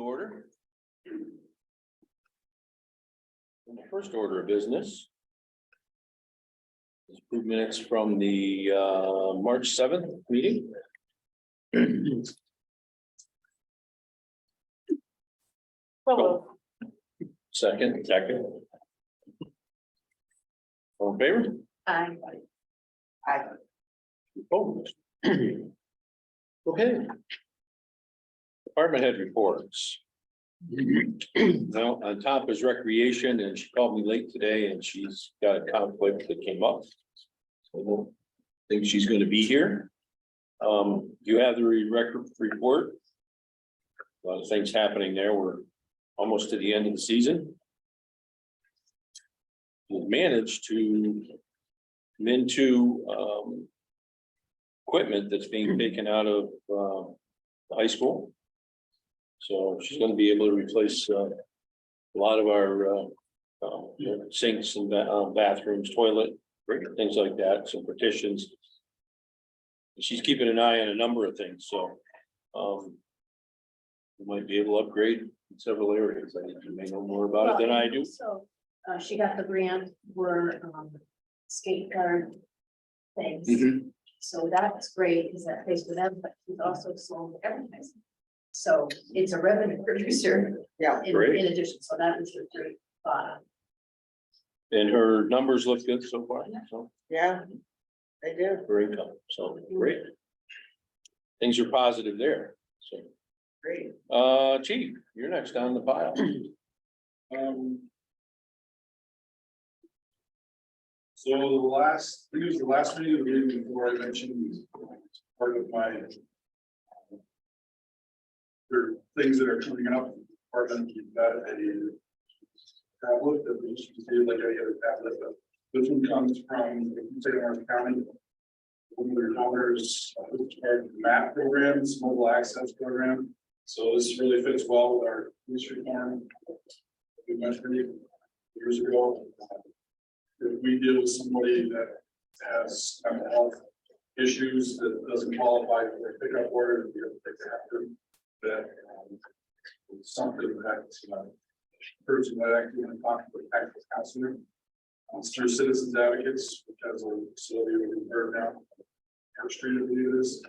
order. And the first order of business is approved minutes from the March 7th meeting. Second. All in favor? Aye. Opposed? Okay. Department head reports. Now, on top is recreation, and she called me late today and she's got a conflict that came up. So I don't think she's gonna be here. You have the record report. A lot of things happening there. We're almost to the end of the season. We managed to come into equipment that's being taken out of the high school. So she's going to be able to replace a lot of our sinks and bathrooms, toilet, things like that, some partitions. She's keeping an eye on a number of things, so we might be able to upgrade in several areas. I think you may know more about it than I do. So, she got the grant for, skate guard things. Mhm. So that's great, because that pays for them, but she's also sold advertising. So it's a revenue producer. Yeah. Great. In addition, so that is a great thought. And her numbers look good so far, so Yeah, they do. her income, so great. Things are positive there, so. Great. Chief, you're next on the pile. So the last, I think it was the last meeting of the meeting before I mentioned part of my there are things that are coming up, department, that a tablet that we should see like any other tablet, but this one comes from St. Lawrence County. One of their donors, part of the MAP programs, mobile access program. So this really fits well with our police reform. We mentioned it years ago. If we deal with somebody that has mental health issues that doesn't qualify for a pickup order, to be able to pick after that, something that person that actually in conflict with actual counselor. It's through Citizens Advocates, which has a facility we've heard now. Our street, I believe it is.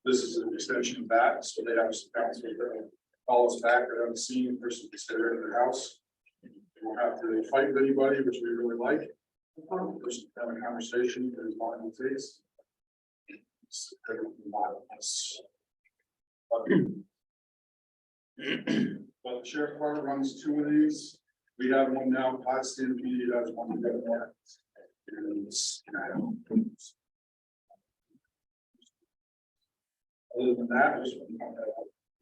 This is an extension of that, so they have some counselors that call us back or have a scene person consider in their house. They won't have to fight with anybody, which we really like. Just have a conversation, there's one in the face. But the sheriff department runs 2 of these. We have one now, Pot Stampede has one together. And it's, other than that, just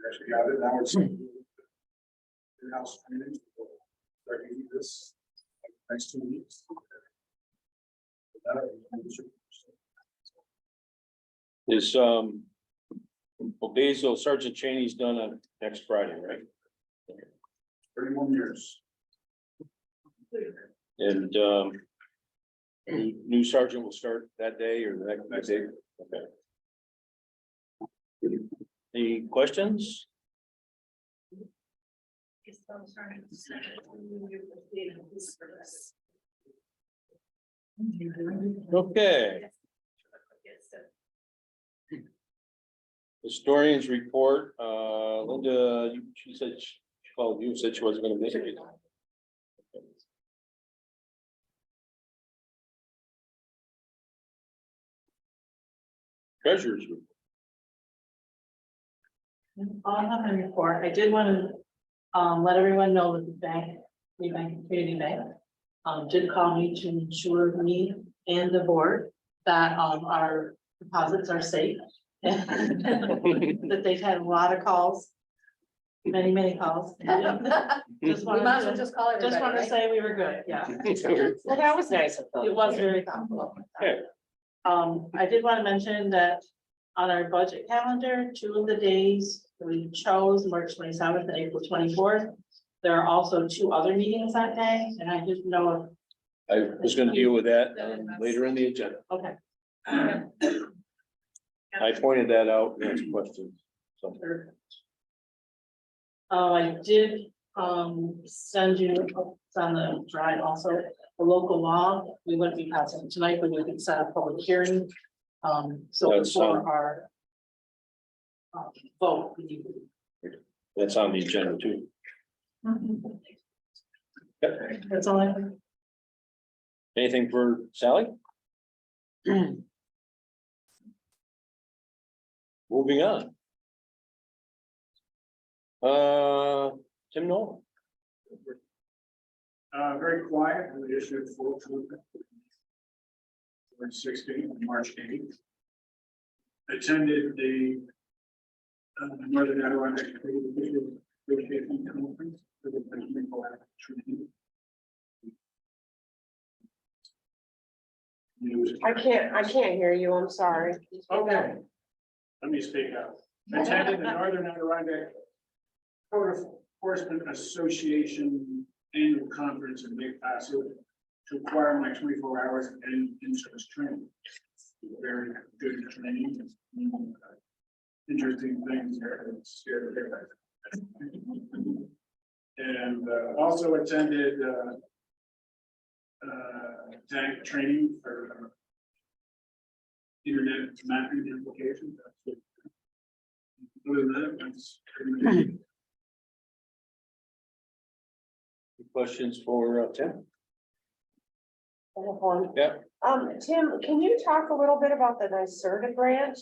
actually got it now. It's in-house training. Start using this next 2 weeks. Is Basil Sergeant Cheney's done on next Friday, right? 31 years. And new sergeant will start that day or the next day? Okay. Any questions? Okay. Historians report, Linda, she said, she called you, said she wasn't gonna make it. Treasurers report. I'll have my report. I did want to let everyone know that the bank, the bank, community bank, did call me to ensure me and the board that our deposits are safe. That they've had a lot of calls, many calls. Just We wanted might as well to, just call everybody. just wanted to right? say we were good, yeah. Well, that was nice of them. It was very thoughtful. Okay. I did want to mention that on our budget calendar, 2 of the days we chose, March 27th and April 24th. There are also 2 other meetings that day, and I didn't know I was gonna deal with that later in the agenda. if, okay. I pointed that out, next question. So, I did, send you, it's on the drive also, the local law, we wouldn't be passing it tonight, but we can set a public hearing. So That's, before our. Vote. we need to- That's on the agenda too. Yep. That's all I have. Anything for Sally? Moving on. Tim Nolan. Very quiet, we issued full. 16, March 8th. Attended the Northern Adirondack Negotiation Conference for the technical training. I can't hear you, I'm sorry. Okay. Let me speak up. Attended the Northern Adirondack Code Enforcement Association Annual Conference in Lake Placid to acquire my 24 hours and in-service training. Very good training. Interesting things there. And also attended tank training for internet mapping applications. Other than that, that's pretty much it. Questions for Tim? Yeah. Tim, can you talk a little bit about the NYSERDA grant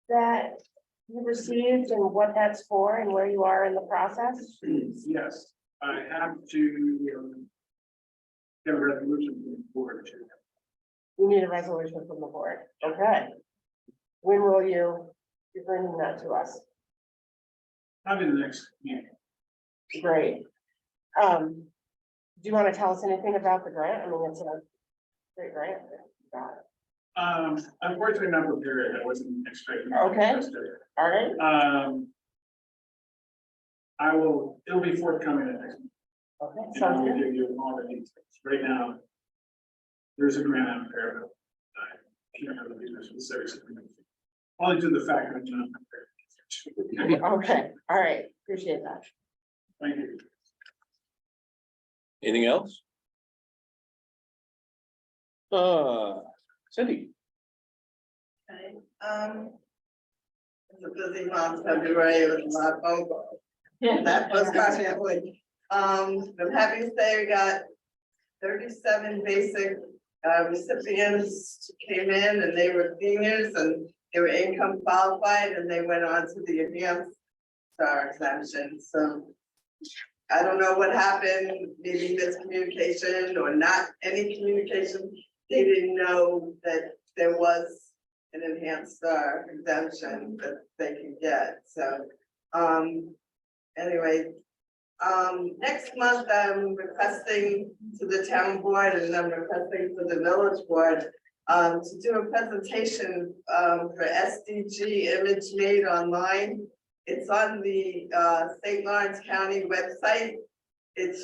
that you received and what that's for and where you are in the process? Yes, I have to get a resolution from the board. You need a resolution from the board, okay? When will you be bringing that to us? Probably the next meeting. Great. Do you want to tell us anything about the grant? I mean, it's a great grant. Unfortunately, not prepared. I wasn't expecting. Okay. All right, It'll be forthcoming at next. okay, And I sounds will good. give you all the details. Right now, there's a grant out there. But I can't really do this with serious. Only to the fact that I'm not prepared. Okay, all right, appreciate that. Thank you. Anything else? Cindy. Okay, it's a busy month, February, with a lot of phone calls. That was possibly, I'm happy to say we got 37 basic recipients came in and they were seniors and they were income qualified and they went on to the enhanced star exemption, so. I don't know what happened, maybe miscommunication or not any communication. They didn't know that there was an enhanced star exemption that they can get, so. Anyway, next month I'm requesting to the town board and I'm requesting to the village board to do a presentation for SDG Image Made Online. It's on the St. Lawrence County website. It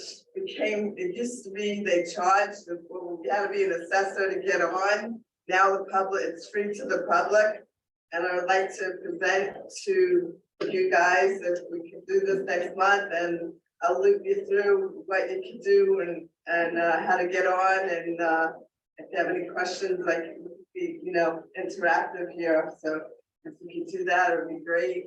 used to be they charged, you had to be an assessor to get on. Now the public, it's free to the public. And I would like to present to you guys if we can do this next month, and I'll loop you through what you can do and how to get on, and if you have any questions, like be, interactive here. So if we can do that, it would be great.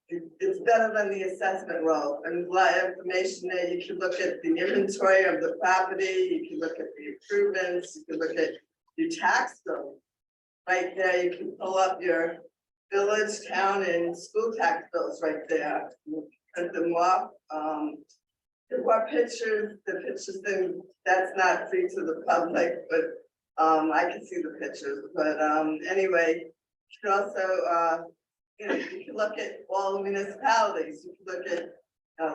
It's better than the assessment role, and a lot of information there. You can look at the inventory of the property, you can look at the improvements, you can look at your tax bill. Right there, you can pull up your village, town, and school tax bills right there. Print them off. What pictures, the pictures thing, that's not free to the public, but I can see the pictures. But anyway, you can also you can look at all the municipalities. You can look at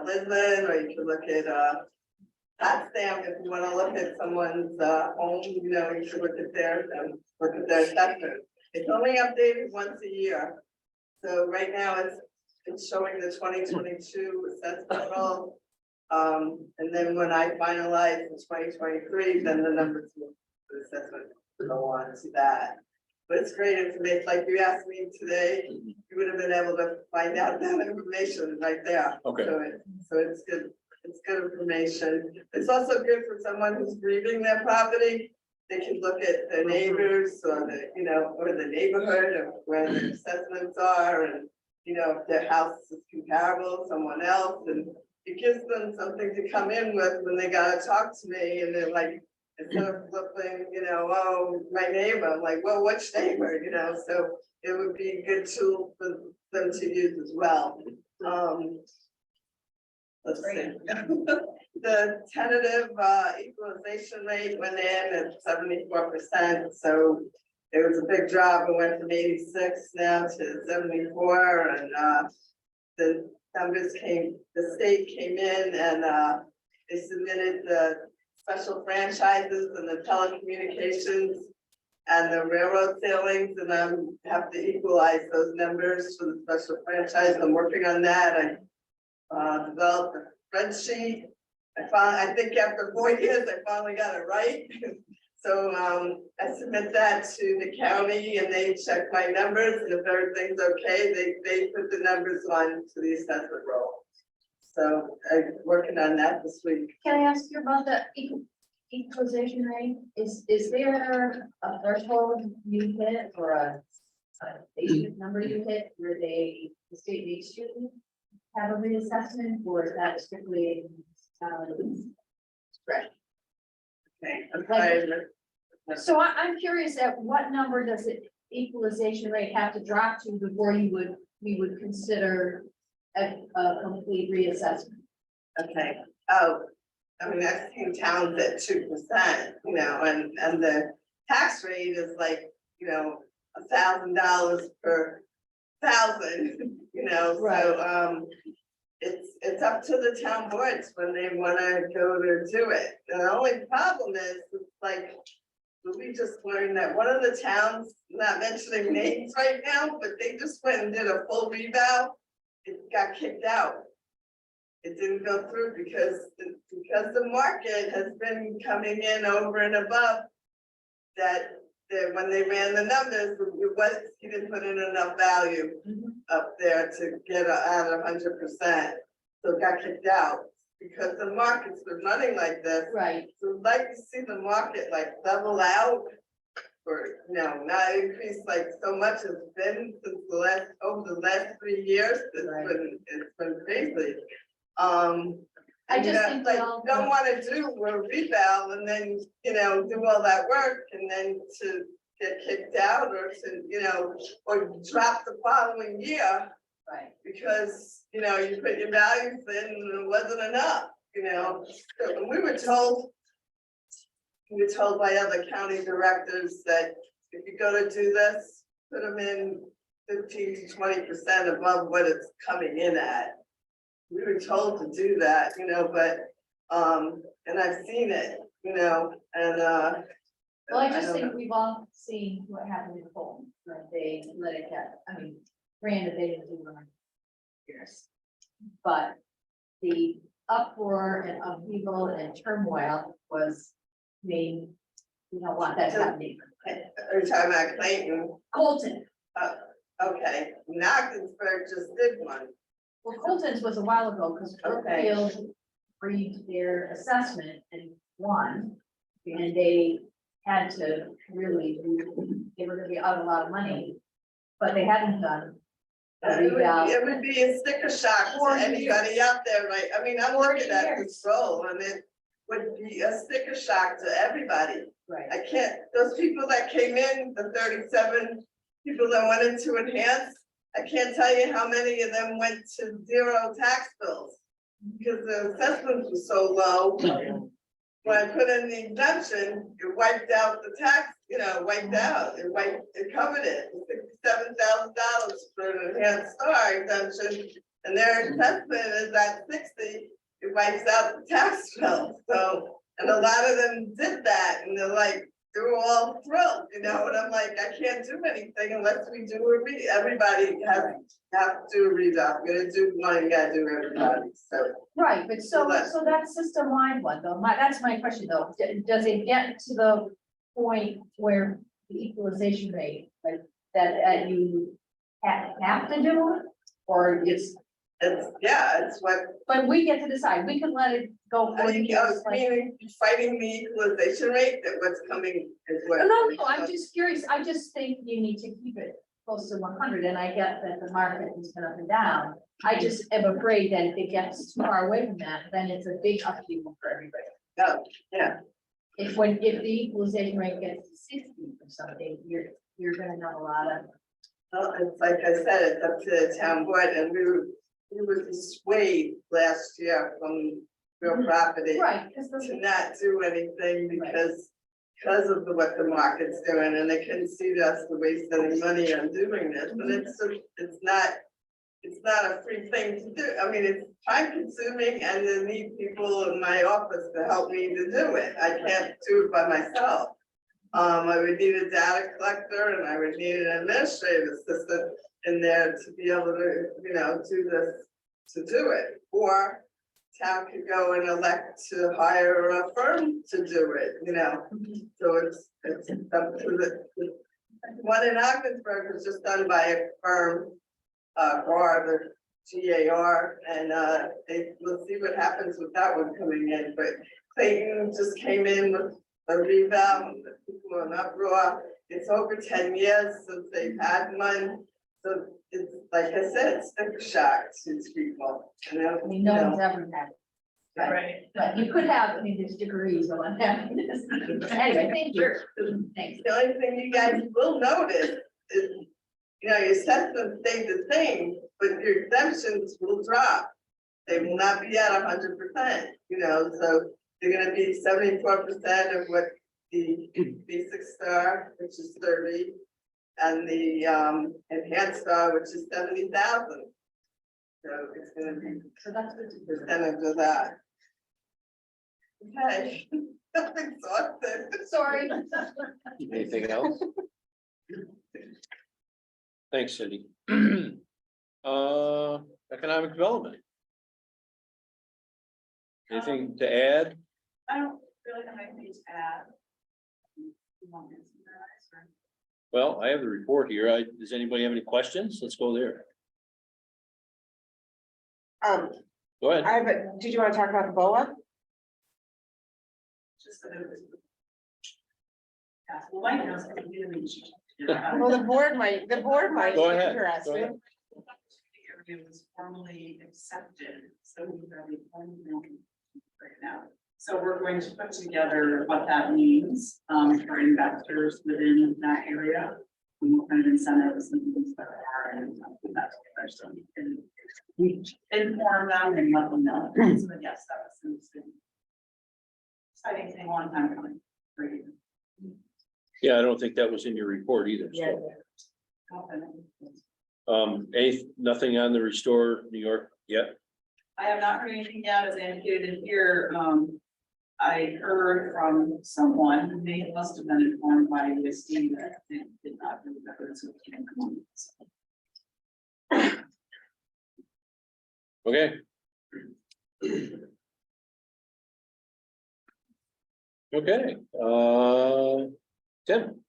Lisbon, or you can look at Potsdam if you want to look at someone's home. You can look at their assessment. It's only updated once a year. So right now it's showing the 2022 assessment roll. And then when I finalize the 2023, then the numbers will the assessment will go on to that. But it's great information, like you asked me today, you would have been able to find out that information right there. Okay. So it's good information. It's also good for someone who's grieving their property. They can look at their neighbors or the, you know, or the neighborhood of where their assessments are and, you know, if their house is comparable to someone else, and it gives them something to come in with when they gotta talk to me, and they're like, instead of flipping, you know, oh, my neighbor, I'm like, well, which neighbor, you know, so it would be a good tool for them to use as well. Let's see. The tentative equalization rate went in at 74%, so it was a big drop. It went from 86 now to 74, and the numbers the state came in and they submitted the special franchises and the telecommunications and the railroad sailings, and I have to equalize those numbers for the special franchise. I'm working on that. I developed a spreadsheet. I think after 4 years, I finally got it right. So I submit that to the county and they check my numbers, and if everything's okay, they put the numbers on to the assessment roll. So I'm working on that this week. Can I ask you about the equalization rate? Is there a threshold you hit or a basic number you hit where the state needs to have a reassessment, or is that strictly spread? Okay, I'm trying to. So I'm curious, at what number does the equalization rate have to drop to before we would consider a complete reassessment? Okay, oh, I mean, I've seen towns at 2%, you know, and the tax rate is like, you know, $1,000 per thousand, you know, so, it's up to the town boards when they wanna go to do it. The only problem is, it's like, we just learned that one of the towns, not mentioning names right now, but they just went and did a full revow. It got kicked out. It didn't go through because the market has been coming in over and above that when they ran the numbers, he didn't put in enough value up there to get out 100%. So it got kicked out because the market's been running like this. Right. So I'd like to see the market like level out or, you know, not increase like so much as been since over the last 3 years. It's been crazy. I just think like, they'll- don't wanna do a reval and then, you know, do all that work and then to get kicked out or to, you know, or drop the following year. Right. Because, you know, you put your values in and it wasn't enough, you know, so when we were told by other county directors that if you go to do this, put them in 15 to 20% above what it's coming in at. We were told to do that, you know, but, and I've seen it, you know, and, Well, I just don't think know. we've all seen what happened in Fulton, when they let it get, I mean, granted, they didn't do it on years. But the uproar and upheaval and turmoil was made, we don't want that happening. Every time I Clayton, Colton, okay, Knoxensburg just did one. well, Colton's was a while ago, because Okay. Brookfield read their assessment and won. And they had to really, they were gonna be out a lot of money, but they hadn't done. a reval. It would be a sticker shock to 4 anybody years. out there, right? I mean, I'm 4 looking at years. this role and it would be a sticker shock to everybody. Right. I can't, those people that came in, the 37 people that went into enhance, I can't tell you how many of them went to 0 tax bills. Because the assessments were so low. When I put in the exemption, it wiped out the tax, you know, it covered it, $67,000 for an enhanced star exemption. And their assessment is at 60, it wipes out the tax bill, so, and a lot of them did that, and they're like, they were all thrilled, you know, and I'm like, I can't do anything unless we do everybody have to do a read up, gonna do one, you gotta do everybody, so. Right, but so that system-wide one, though, that's my question, though, does it get to the point where the equalization rate, like that you have to do? Or it's, it's what, but we get to decide, we can let it go. I 40 think, years, like- meaning fighting the equalization rate, that what's coming is what. No, I'm just curious, I just think you need to keep it close to 100, and I get that the market is going up and down. I just am afraid that if it gets too far away from that, then it's a big upheaval for everybody. Oh, yeah, If the equalization rate gets to 60 or something, you're gonna have a lot of. well, it's like I said, it's up to the town board, and we were dissuaded last year from real property. Right, because To not do anything because of what the market's doing, and they couldn't see us to waste any money on doing this, and it's not a free thing to do. I mean, it's time consuming, and I need people in my office to help me to do it. I can't do it by myself. I would need a data collector, and I would need an administrative assistant in there to be able to, do this, to do it. Or town could go and elect to hire a firm to do it, so it's up to the one in Ogdensburg was just done by a firm, GAR, the GAR, and we'll see what happens with that one coming in, but Clayton just came in with a revamp, people are in uproar. It's over 10 years since they've had one, so it's, like I said, it's sticker shock to people, I mean, no one's ever had it. But- Right. But you could have, I mean, there's degrees of unhappiness. Anyway, thank you. Thanks. The only thing you guys will notice is, your assessments stay the same, but your exemptions will drop. They will not be at 100%, so they're gonna be 74% of what the basic star, which is 30, and the enhanced star, which is 70,000. So it's gonna be So that's good to do. percentage of that. Okay, I'm exhausted. Sorry. Anything else? Thanks, Cindy. Economic development. Anything to add? I don't really have anything to add. You want me to summarize, or- Well, I have the report here. Does anybody have any questions? Let's go there. Go ahead. Did you want to talk about the BOA? Just that it was. Yeah, well, White House, I really should- Well, the board might be Go ahead. interested. The area was formally accepted, so we really right now. So we're going to put together what that means for investors within that area. What kind of incentives and things that are and put that together, so we can inform them and let them know. So yes, that was interesting. Exciting thing, long time coming. for you. Yeah, I don't think that was in your report either. Yeah. So, nothing on the Restore New York yet? I have not heard anything yet, as indicated in here, I heard from someone, who must have been informed by USD that they did not remember, so it can't come on. Okay. Okay, Tim.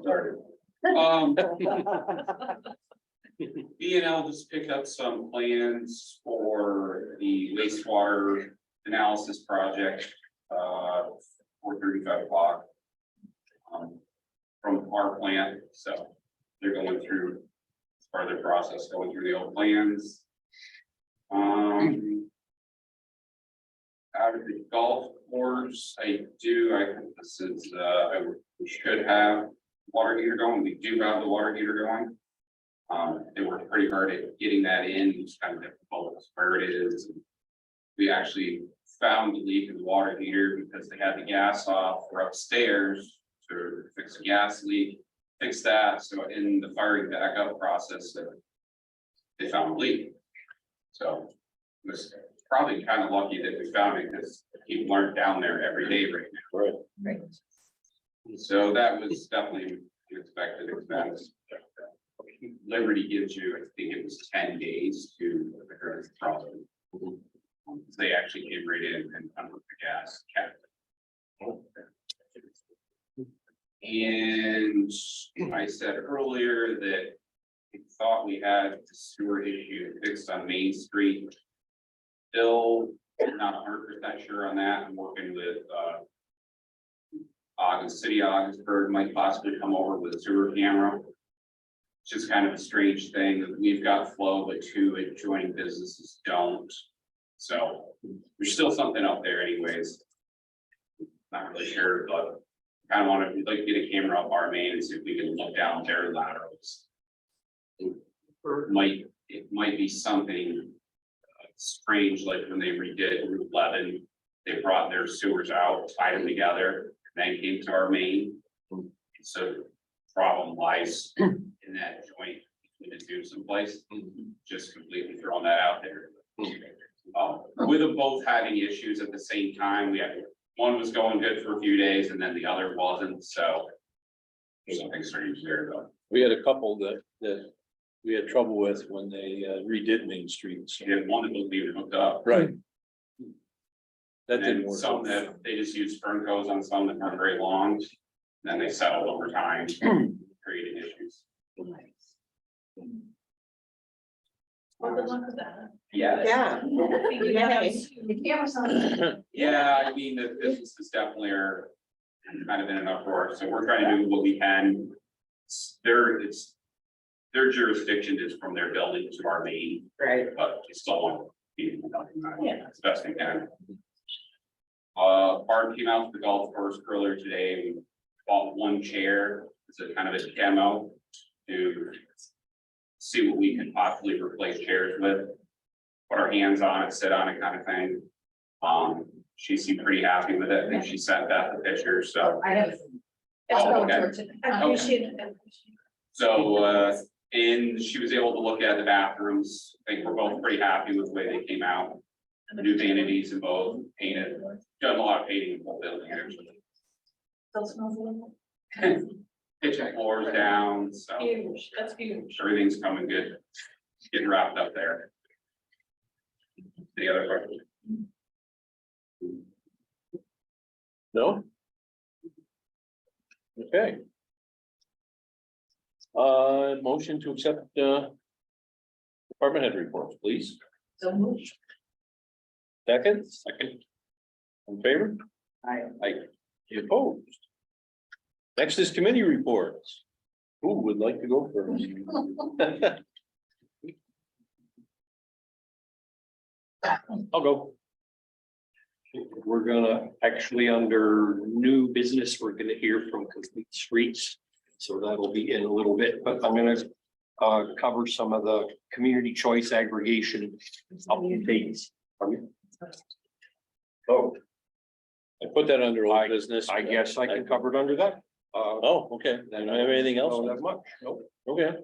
Started. B and L just picked up some plans for the wastewater analysis project, 4:35 o'clock. From our plant, so they're going through, as part of their process, going through the old plans. Out of the golf course, I think this is, we should have water heater going, we do have the water heater going. They worked pretty hard at getting that in, it's kind of difficult where it is. We actually found the leak in the water heater because they had the gas off, we're upstairs to fix the gas leak, fix that, so in the firing back up process, they found a leak. So it was probably kind of lucky that we found it because people aren't down there every day right now. Right. Right. So that was definitely an expected expense. Liberty gives you, I think it was 10 days to address the problem. They actually came right in and come with the gas cap. And I said earlier that we thought we had the sewer issue fixed on Main Street. Still not 100% sure on that. I'm working with City of Augsburg might possibly come over with a sewer camera. It's just kind of a strange thing that we've got flow, but two adjoining businesses don't. So there's still something up there anyways. Not really sure, but kind of want to like get a camera up our main and see if we can look down their laterals. It might be something strange, like when they redid Route 11, they brought their sewers out, tied them together, then came to our main. So the problem lies in that joint between the two someplace, just completely throwing that out there. With them both having issues at the same time, we had, one was going good for a few days and then the other wasn't, so. There's something strange there though. We had a couple that we had trouble with when they redid Main Street. So- She didn't want to be hooked up. Right. That didn't And work. some that they just use fern cones on some that weren't very long, then they settled over time, creating issues. Well, good luck with that. Yeah, Yeah. The camera's on. yeah, I mean, the businesses definitely are kind of in an uproar, so we're trying to do what we can. Their jurisdiction is from their building to our main, Right. but it's still want. It's best they can. Barb came out to the golf course earlier today, we bought one chair, it's a kind of a demo to see what we can possibly replace chairs with. Put our hands on it, sit on it kind of thing. She seemed pretty happy with it, I think she sent Beth the picture, so. I have. Oh, okay. I appreciate it. So, and she was able to look at the bathrooms, I think we're both pretty happy with the way they came out. New vanities in both, painted, done a lot of painting in both buildings actually. Still smells a little. Kitchen floors down, so Huge, that's huge. everything's coming good, getting wrapped up there. Any other questions? No? Okay. Motion to accept department head reports, please. So moved. Second? Second. In favor? Aye. Aye. Any opposed? Next is committee reports. Who would like to go first? I'll go. We're gonna, actually, under new business, we're gonna hear from Complete Streets. So that'll be in a little bit, but I'm gonna cover some of the community choice aggregation updates. Oh, I put that under old business. I guess I can cover it under that. Oh, okay. I don't have anything else. Don't have much, nope. Okay.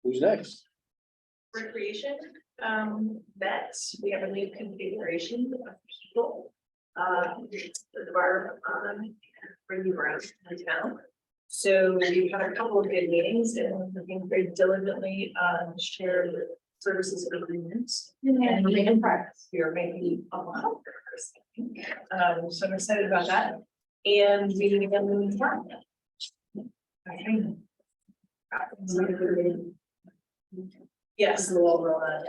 Who's next? Recreation, that we have a new configuration of people. The bar, bringing around in town. So we've had a couple of good meetings and working very diligently on shared services agreements. And we in progress. We are making a lot of progress. So I'm excited about that. And meeting again in the town. Yes, the overall,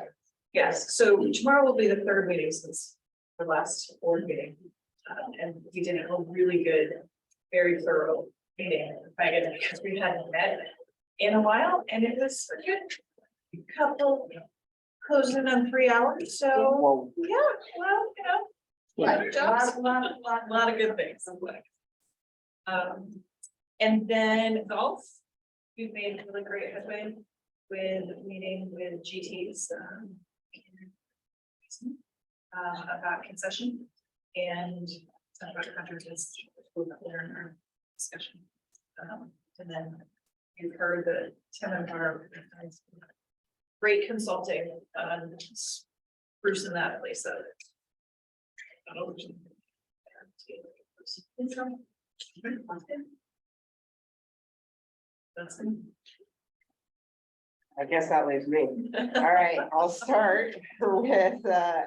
yes, so tomorrow will be the third meeting since the last board meeting. And we did a really good, very thorough meeting, because we hadn't met in a while, and it was a good couple, closing in on 3 hours, so, Well, yeah, well, good jobs. A lot of good things. And then golf, we've made really great headway with meeting with GT's. About concession and about conferences in our discussion. And then you've heard that Tim and Barb has great consulting on sprucing that place up. That's I guess that leaves me. All right, I'll start with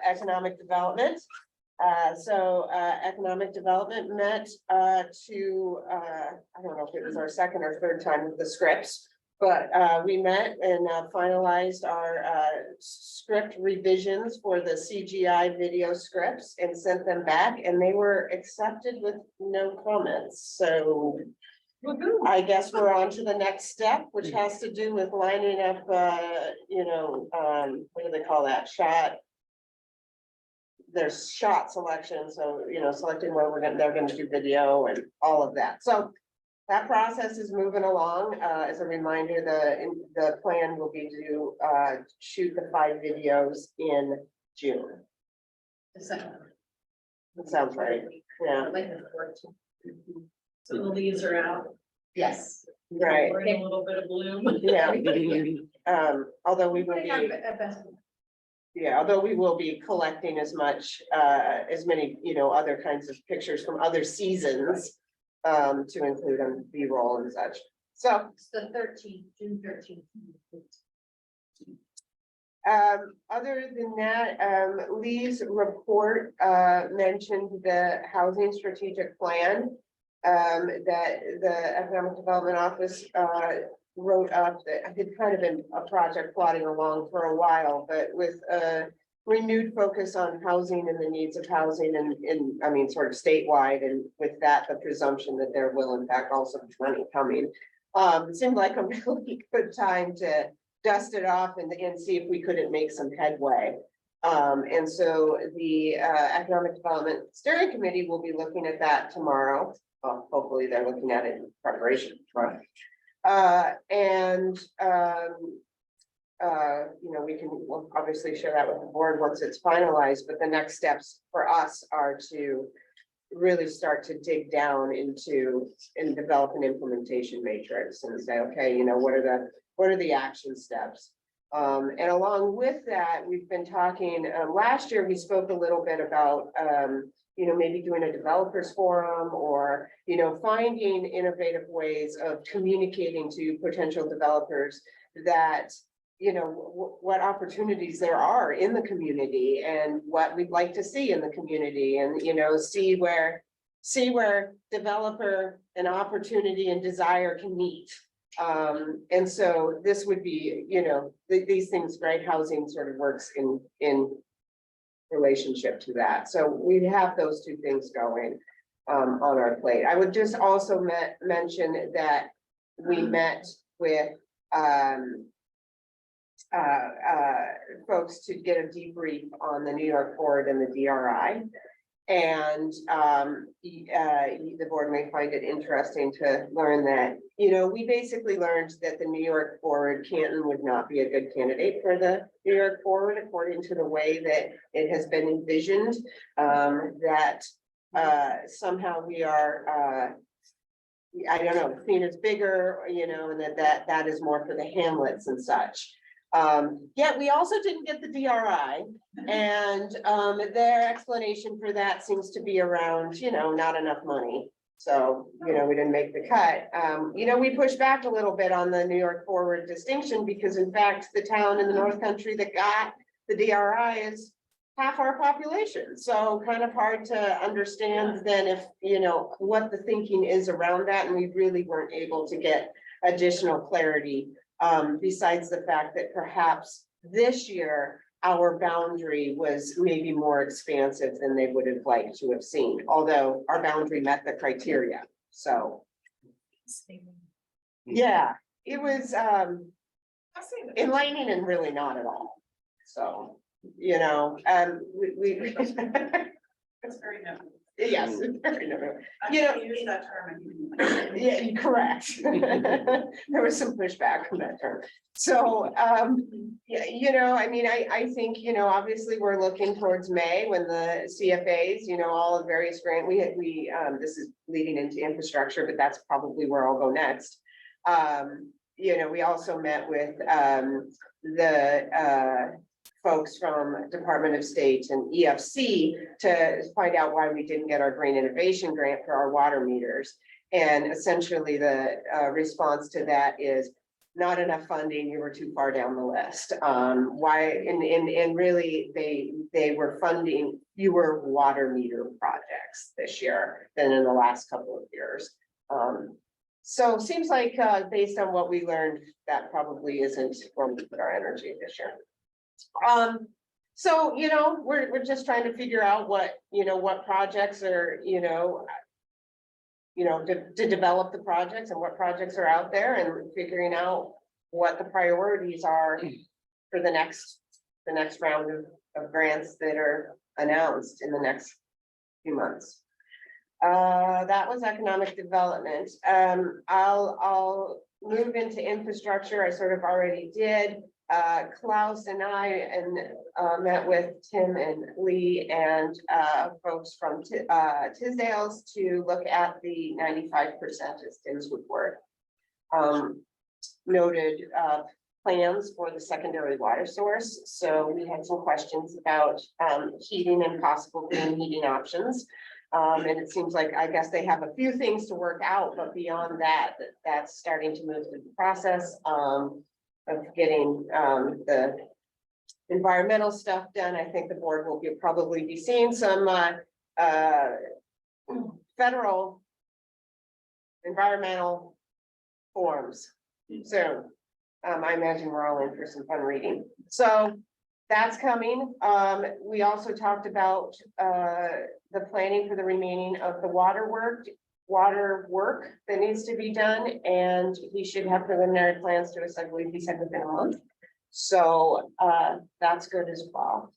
economic development. Economic development met to, I don't know if it was our second or third time with the scripts. But we met and finalized our script revisions for the CGI video scripts and sent them back, and they were accepted with no comments. So I guess we're on to the next step, which has to do with lining up, what do they call that, shot? There's shot selection, so, selecting where they're gonna do video and all of that. So that process is moving along. As a reminder, the plan will be to shoot the 5 videos in June. That sounds right. Yeah, Like the 14th. So the leaves are out. Yes. right. We're in a little bit of bloom. Yeah. Although we will Putting our be, best. although we will be collecting as many, other kinds of pictures from other seasons to include on B-roll and such. So It's the 13th, June 13th. other than that, Lee's report mentioned the housing strategic plan that the Economic Development Office wrote up that had kind of been a project plodding along for a while, but with a renewed focus on housing and the needs of housing and sort of statewide, and with that, the presumption that there will in fact also be money coming. It seemed like a really good time to dust it off and see if we couldn't make some headway. And so the Economic Development Steering Committee will be looking at that tomorrow. Hopefully they're looking at it in preparation. Right. We'll obviously share that with the board once it's finalized, but the next steps for us are to really start to dig down into and develop an implementation matrix and say, okay, what are the action steps? And along with that, we've been talking, last year, we spoke a little bit about, maybe doing a developers forum or, finding innovative ways of communicating to potential developers that, what opportunities there are in the community and what we'd like to see in the community and, see where developer and opportunity and desire can meet. And so this would be, these things, right? Housing sort of works in relationship to that. So we have those two things going on our plate. I would just also mention that we met with folks to get a debrief on the New York Forward and the DRI. And the board may find it interesting to learn that, we basically learned that the New York Forward, Canton would not be a good candidate for the New York Forward, according to the way that it has been envisioned, that somehow we are, I don't know, seen as bigger, and that is more for the hamlets and such. Yet we also didn't get the DRI, and their explanation for that seems to be around, not enough money. So, we didn't make the cut. We pushed back a little bit on the New York Forward distinction because in fact, the town in the North Country that got the DRI is half our population. So kind of hard to understand then if, what the thinking is around that. And we really weren't able to get additional clarity. Besides the fact that perhaps this year, our boundary was maybe more expansive than they would have liked to have seen, although our boundary met the criteria, so. Yeah, it was enlightening and really not at all, so, we. It's very nice. Yes. Very nice. Use that term. Yeah, correct. There was some pushback on that term. So, yeah, I think, obviously we're looking towards May when the CFAs, all of various grant, this is leading into infrastructure, but that's probably where I'll go next. We also met with, the folks from Department of State and EFC to find out why we didn't get our Green Innovation Grant for our water meters. And essentially the response to that is not enough funding, you were too far down the list. Why, and really, they were funding fewer water meter projects this year than in the last couple of years. So seems like, based on what we learned, that probably isn't going to put our energy this year. So, we're just trying to figure out what projects are, to develop the projects and what projects are out there and figuring out what the priorities are for the next round of grants that are announced in the next few months. That was economic development. I'll move into infrastructure. I sort of already did. Klaus and I met with Tim and Lee and folks from Tisdale's to look at the 95% as Tim's report. Noted plans for the secondary water source. So we had some questions about heating and possible green heating options. And it seems like, I guess they have a few things to work out, but beyond that, that's starting to move through the process of getting the environmental stuff done. I think the board will probably be seeing some federal environmental forms soon. I imagine we're all in for some fun reading. So that's coming. We also talked about the planning for the remaining of the water work that needs to be done, and he should have preliminary plans to us, I believe he said within a month. So that's good as well.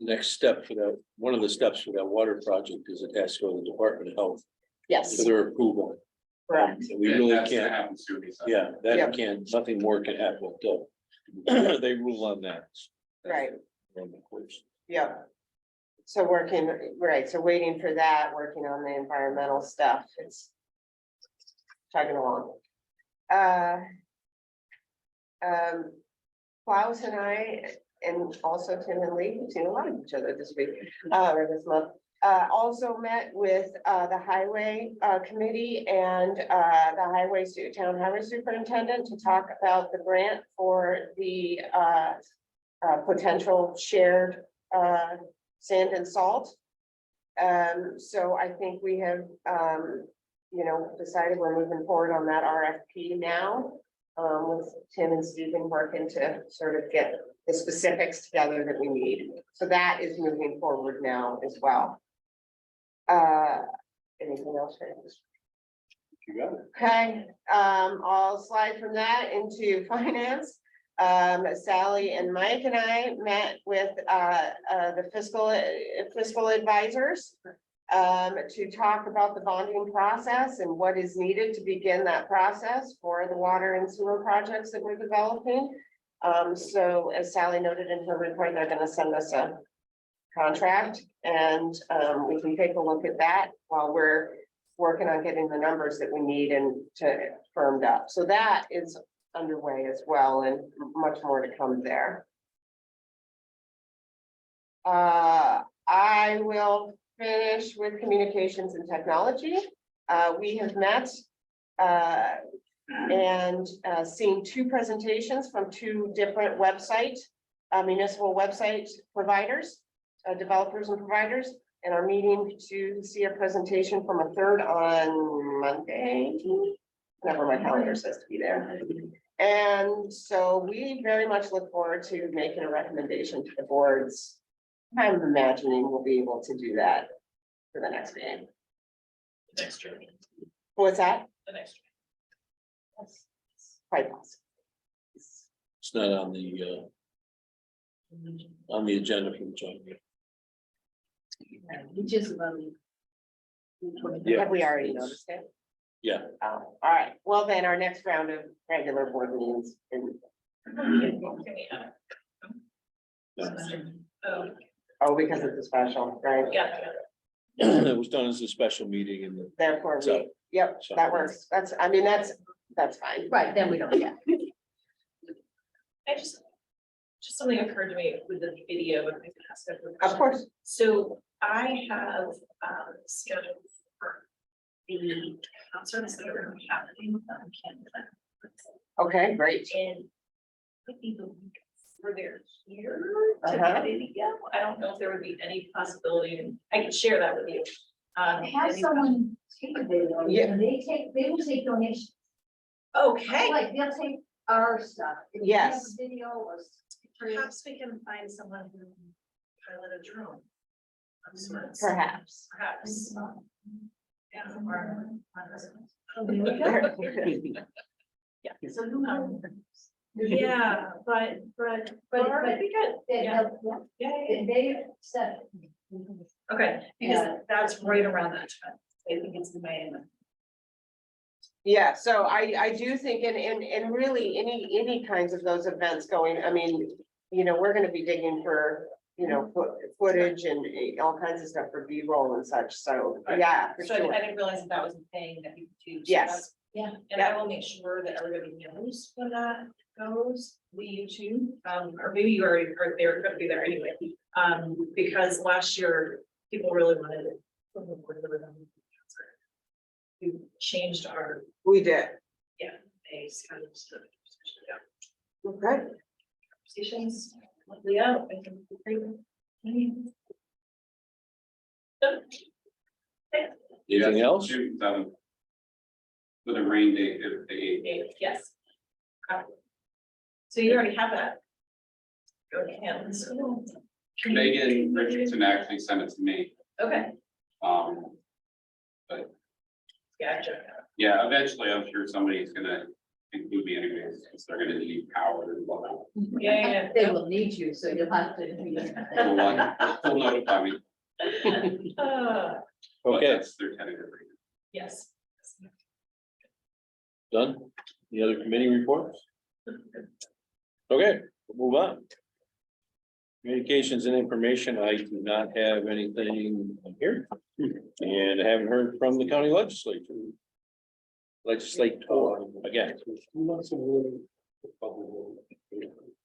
Next step for that, one of the steps for that water project is it has to go to the Department of Health Yes, for their approval. correct. And we really That's gonna can't, happen soon, he said. yeah, Yeah. that can't, nothing more can happen until they rule on that. Right. And of course, Yeah. So working, right, so waiting for that, working on the environmental stuff, it's chugging along. Klaus and I, and also Tim and Lee, we've seen a lot of each other this week, or this month. Also met with the highway committee and the town highway superintendent to talk about the grant for the potential shared sand and salt. So I think we have, decided we're moving forward on that RFP now. With Tim and Stephen working to sort of get the specifics together that we need. So that is moving forward now as well. Anything else? you got it. Okay, I'll slide from that into finance. Sally and Mike and I met with the fiscal advisors to talk about the bonding process and what is needed to begin that process for the water and sewer projects that we're developing. So as Sally noted in her report, they're gonna send us a contract and we can take a look at that while we're working on getting the numbers that we need and to firmed up. So that is underway as well, and much more to come there. I will finish with communications and technology. We have met and seen two presentations from two different municipal website providers, developers and providers, and are meeting to see a presentation from a third on Monday. Whenever my calendar says to be there. And so we very much look forward to making a recommendation to the boards. I'm imagining we'll be able to do that for the next meeting. Next year. What's that? The next. Quite possible. It's not on the agenda for the joint meeting. We just about. Yeah. Have we already noticed it? Yeah, All right, well then, our next round of regular board meetings. Oh, because it's a special, right? Yeah. it was done as a special meeting and Therefore, So- yep, so- that works. That's fine. Right, then we don't, yeah. I just something occurred to me with the video, and I can ask a quick Of question. course, So I have scheduled for the concerts that are happening on campus. Okay, great. And maybe the week where they're here to Uh-huh. video. I don't know if there would be any possibility, and I can share that with you. Have someone take a video, Yeah. and they will take donations, Okay, like, they'll take our stuff. If you have a Yes. Video or. perhaps we can find someone who can pilot a drone. Of sorts. Perhaps. Perhaps. Yeah, or- Oh, there we go. Yeah. So who knows? Yeah, but But that'd be good. Yeah, yeah. They said. Okay, because that's right around that time. I think it's May. Yeah, so I do think, and really any kinds of those events going, I mean, we're gonna be digging for, footage and all kinds of stuff for B-roll and such, so, yeah, for So I sure. didn't realize that was a thing that you could do. So Yes. that's- Yeah. And I will make sure that everybody knows when that goes, we too, or maybe you already are there, gonna be there anyway. Because last year, people really wanted it. We changed our We did, base kind of stuff. okay, Conversations, yeah, I think. Anything else? June 7th. With a rain date, if the Yes. So you already have that. Okay. Megan Richardson actually sent it to me. Okay, gotcha. Yeah, eventually I'm sure somebody's gonna include me anyways, because they're gonna need power and whatnot. Yeah, They will need you, so you'll have to. They'll notify me. yeah. But Okay, that's their tentative rate. Yes. done. Any other committee reports? Okay, we'll move on. Communications and information, I do not have anything here. And I haven't heard from the county legislature. Legislator again.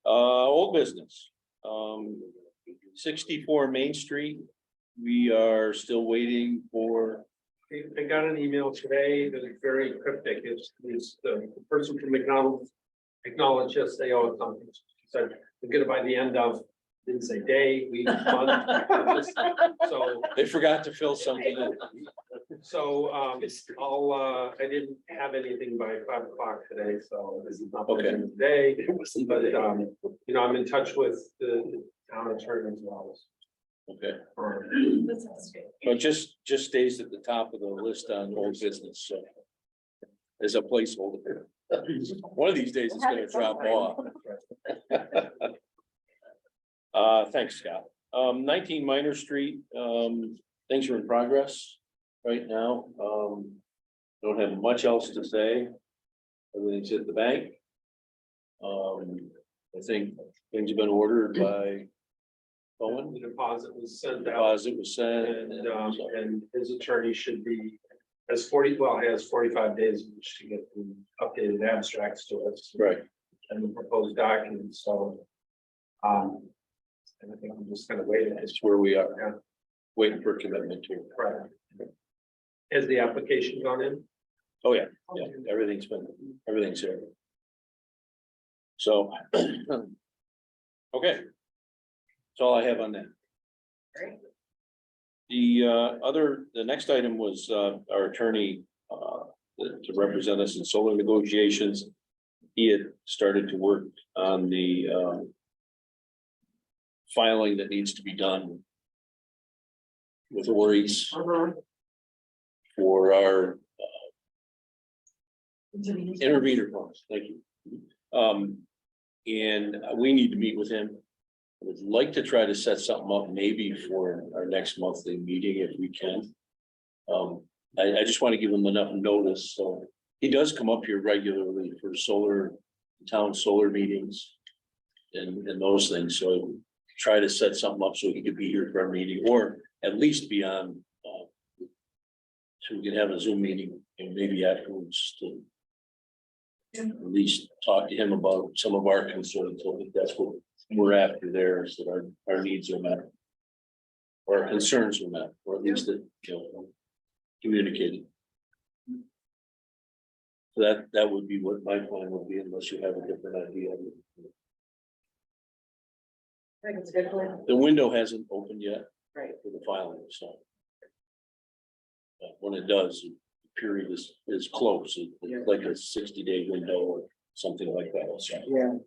Old business. 64 Main Street. We are still waiting for, I got an email today that is very cryptic. It's the person from McDonald's acknowledged yesterday, oh, it's something. She said, we're gonna by the end of, didn't say day, week, month. So, they forgot to fill something in. I didn't have anything by 5 o'clock today, so this is not Okay. the day. But, I'm in touch with the town attorney as well. Okay, That sounds good. so it just stays at the top of the list on old business, so. As a placeholder. One of these days it's gonna drop off. Thanks, Scott. 19 Minor Street, things are in progress right now. Don't have much else to say. Everything's at the bank. I think things have been ordered by Owen. The deposit was sent out. Deposit was sent. And his attorney should be, has 45 days in which to get the updated abstracts to us. Right. And the proposed documents, so. And I think I'm just gonna wait. That's where we are. Waiting for commitment to. Right. Has the application gone in? Oh, yeah, yeah, everything's here. So. Okay. That's all I have on that. Great. The next item was, our attorney, to represent us in solar negotiations. He had started to work on the, filing that needs to be done with Ori's for our intervenor funds. Thank you. And we need to meet with him. I would like to try to set something up maybe for our next monthly meeting if we can. I just want to give him enough notice, so he does come up here regularly for town solar meetings. And those things, so try to set something up so he could be here for our meeting, or at least be on. So we can have a Zoom meeting and maybe afterwards to. At least talk to him about some of our concerns, so I think that's what we're after there, is that our needs are met. Or our concerns are met, or at least that, communicated. So that would be what my plan would be unless you have a different idea. I think it's a good plan. The window hasn't opened yet Right. for the filing, so. When it does, the period is close, it's like a 60-day window or something like that, so. Yeah.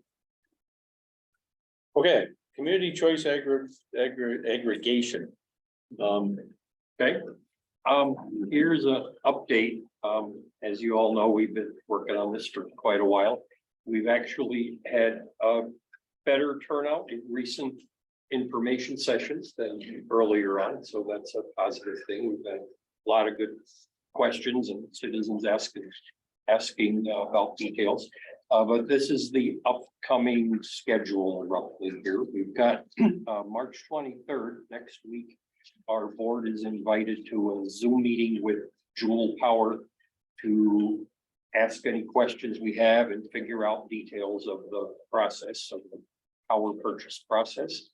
Okay, community choice aggregation. Okay, here's a update. As you all know, we've been working on this for quite a while. We've actually had a better turnout in recent information sessions than earlier on, so that's a positive thing. We've had a lot of good questions and citizens asking about details. But this is the upcoming schedule roughly here. We've got March 23rd, next week. Our board is invited to a Zoom meeting with Jewel Power to ask any questions we have and figure out details of the process of the power purchase process.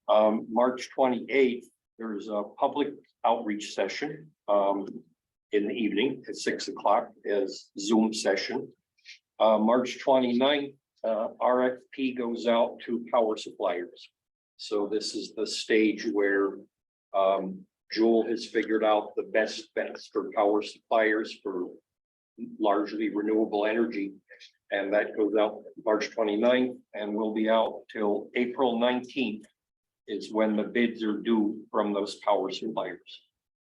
March 28th, there's a public outreach session in the evening at 6 o'clock as Zoom session. March 29th, RFP goes out to power suppliers. So this is the stage where Jewel has figured out the best bets for power suppliers for largely renewable energy. And that goes out March 29th and will be out till April 19th is when the bids are due from those power suppliers.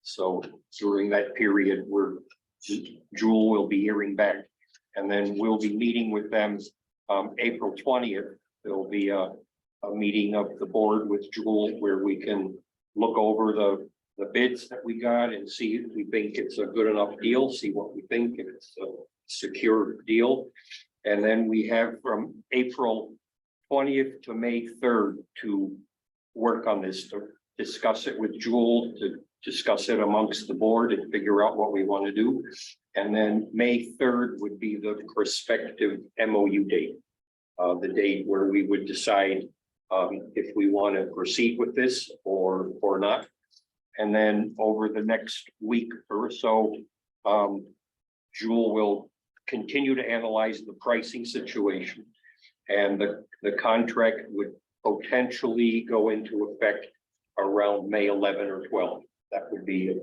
So during that period, Jewel will be hearing back. And then we'll be meeting with them April 20th. There'll be a meeting of the board with Jewel where we can look over the bids that we got and see if we think it's a good enough deal, see what we think, if it's a secure deal. And then we have from April 20th to May 3rd to work on this, to discuss it with Jewel, to discuss it amongst the board and figure out what we want to do. And then May 3rd would be the prospective MOU date. The date where we would decide if we want to proceed with this or not. And then over the next week or so, Jewel will continue to analyze the pricing situation. And the contract would potentially go into effect around May 11 or 12. That would be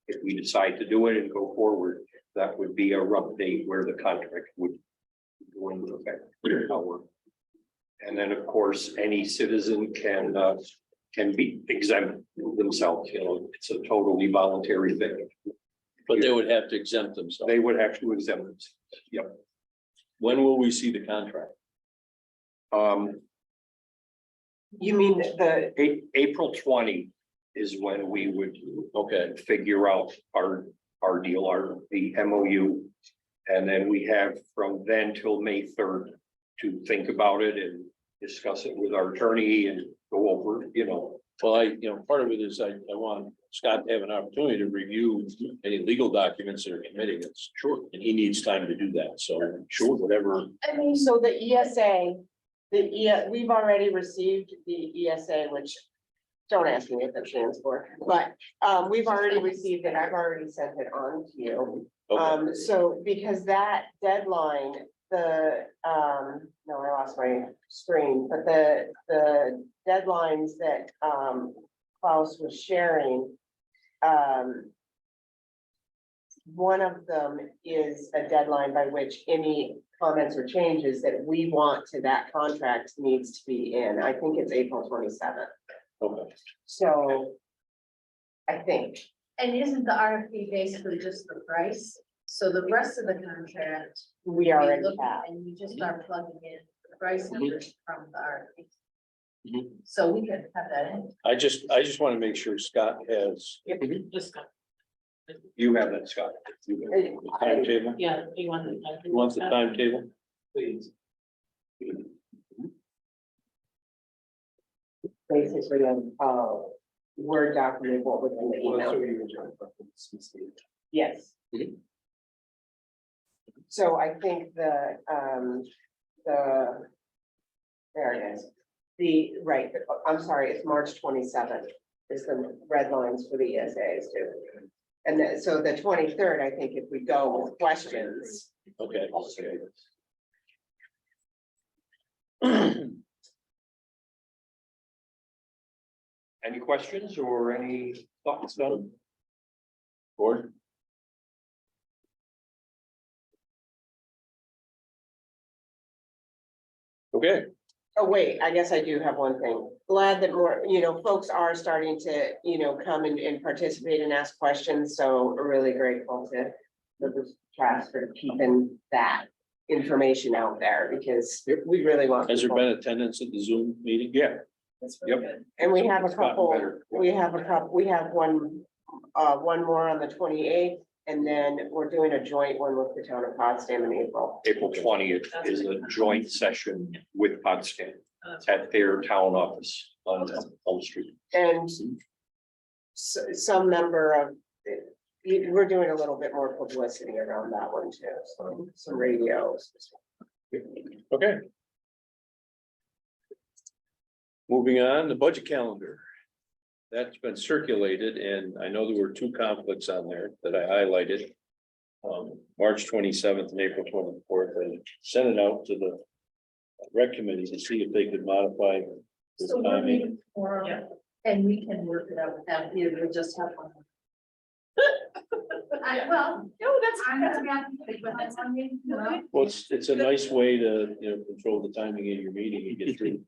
if we decide to do it and go forward, that would be a rough date where the contract would go into effect. And then, of course, any citizen can be exempt themselves, you know, it's a totally voluntary thing. But they would have to exempt themselves. They would have to exempt themselves. Yep. When will we see the contract? You mean the, April 20 is when we would figure out our deal, the MOU. And then we have from then till May 3rd to think about it and discuss it with our attorney and go over, you know. Well, part of it is I want Scott to have an opportunity to review any legal documents that are committing it. Sure. And he needs time to do that. So sure, whatever. I mean, so the ESA, we've already received the ESA, which don't ask me what that stands for, but we've already received it. I've already sent it on to you. Okay. So because that deadline, no, I lost my screen, but the deadlines that Klaus was sharing, one of them is a deadline by which any comments or changes that we want to that contract needs to be in. I think it's April 27th. Okay. So I think. And isn't the RFP basically just the price? So the rest of the contract. We already look have. at, and you just start plugging in the price numbers from the RFP. Mhm. So we could have that in. I just want to make sure Scott has Just, You have that, Scott. the timetable. yeah, you want the. He wants the timetable. Please. Basically, Word document, what was in the email. Yes. Mhm. So I think there it is. Right, I'm sorry, it's March 27th is the red lines for the ESAs too. And then, so the 23rd, I think if we go with questions, Okay. Any questions or any thoughts on? Board? Okay, oh, wait, I guess I do have one thing. Glad that more, folks are starting to, come and participate and ask questions, so really grateful to the class for keeping that information out there, because we really want. has there people- been attendance at the Zoom meeting? Yeah, That's really Yep. good. And we have a It's gotten couple, better. we have one more on the 28th, and then we're doing a joint one with the town of Potsdam in April. April 20th is a joint session with Potsdam at their town office on Elm Street. And some member of, we're doing a little bit more publicity around that one too, so some radios. Okay. Moving on, the budget calendar. That's been circulated, and I know there were two conflicts on there that I highlighted. March 27th and April 24th, I sent it out to the rec committee to see if they could modify the So we're timing. meeting tomorrow, Yeah. and we can work it out without you, we'll just have one. Well, No, that's. I'm gonna be but that's on me, you know? Well, it's a nice way to, control the timing of your meeting and get through.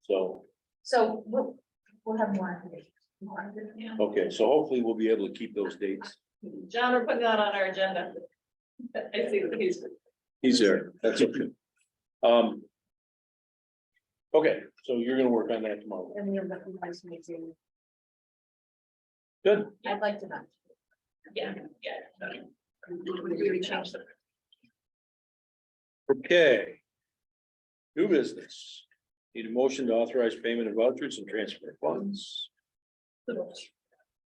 So, So we'll have more information. Yeah. okay, so hopefully we'll be able to keep those dates. John, we're putting that on our agenda. I see that He's there, that's okay. Okay, so you're gonna work on that tomorrow. And we'll recognize me too. Good. I'd like to not. yeah. We changed the. Okay. New business. Need a motion to authorize payment of vouchers and transfer funds.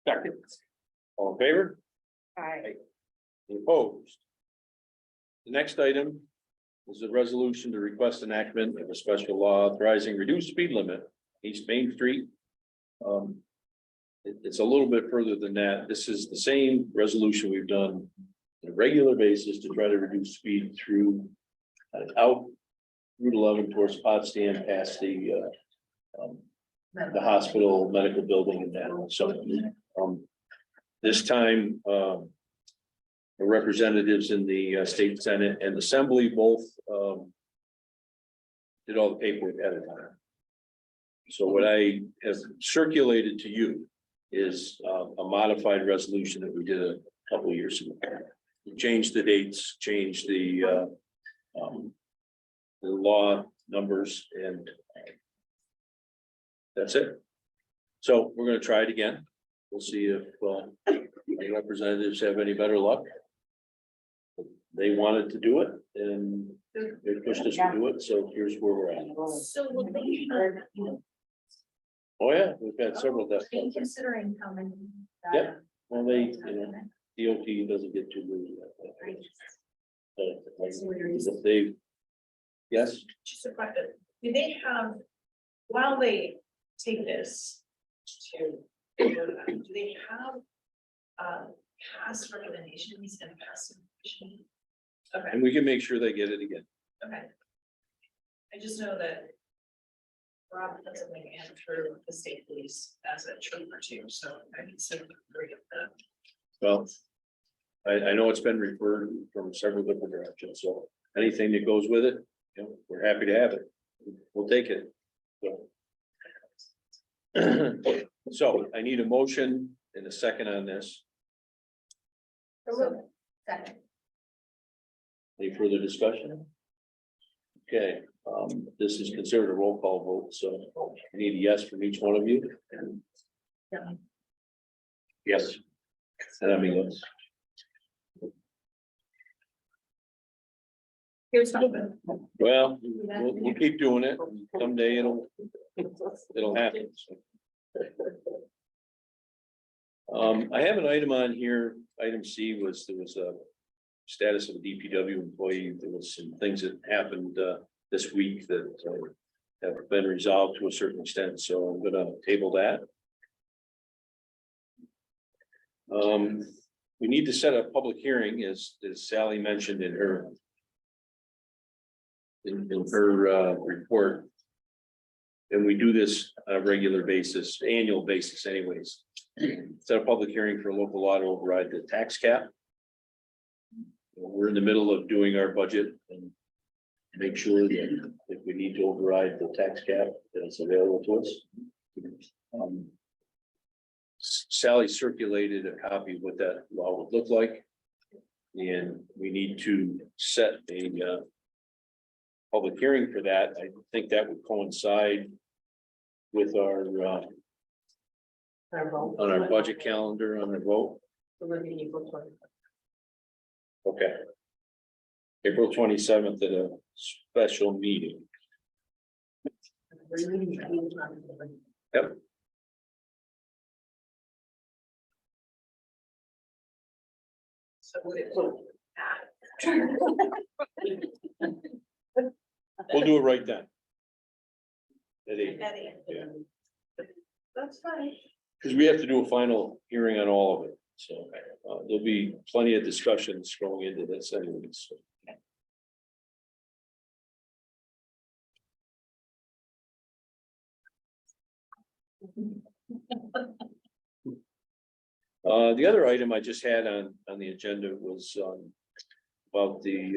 Second. All in favor? Aye. Any opposed? The next item is a resolution to request enactment of a special law authorizing reduced speed limit East Main Street. It's a little bit further than that. This is the same resolution we've done on a regular basis to try to reduce speed through out Route 11 towards Potsdam past the hospital, medical building and that. So, this time, the representatives in the state senate and assembly both, did all the paperwork at a time. So what I have circulated to you is, a modified resolution that we did a couple of years ago. We changed the dates, changed the law numbers, and that's it. So we're gonna try it again. We'll see if the representatives have any better luck. They wanted to do it and they pushed us to do it, so here's where we're at. So will they, Oh, yeah, we've had several deaths. Are you considering coming? Yep. Well, DOT doesn't get too moved. If they, yes, just a question, do they have, while they take this to, do they have past recommendations and past information? Okay, and we can make sure they get it again. okay. I just know that Rob does something and through the state police as a trooper too, so I need some agree with that. Well, I know it's been referred from several different directions, so anything that goes with it, we're happy to have it. We'll take it. So. So I need a motion and a second on this. So, second. Any further discussion? Okay, this is considered a roll call vote, so I need a yes from each one of you. Yes. And I mean, yes. Here's something. Well, we'll keep doing it. Someday it'll happen. I have an item on here. Item C was, there was a status of a DPW employee. There was some things that happened this week that have been resolved to a certain extent, so I'm gonna table that. We need to set a public hearing, as Sally mentioned in her report. And we do this on a regular basis, annual basis anyways. Set a public hearing for local law to override the tax cap. We're in the middle of doing our budget and make sure that if we need to override the tax cap, that it's available to us. Sally circulated a copy of what that law would look like. And we need to set a public hearing for that. I think that would coincide with our on our budget calendar on the vote. Okay. April 27th at a special meeting. Yep. So would it look? We'll do it right then. At 8, yeah. That's fine. Because we have to do a final hearing on all of it, so there'll be plenty of discussions going into this anyways. The other item I just had on the agenda was about the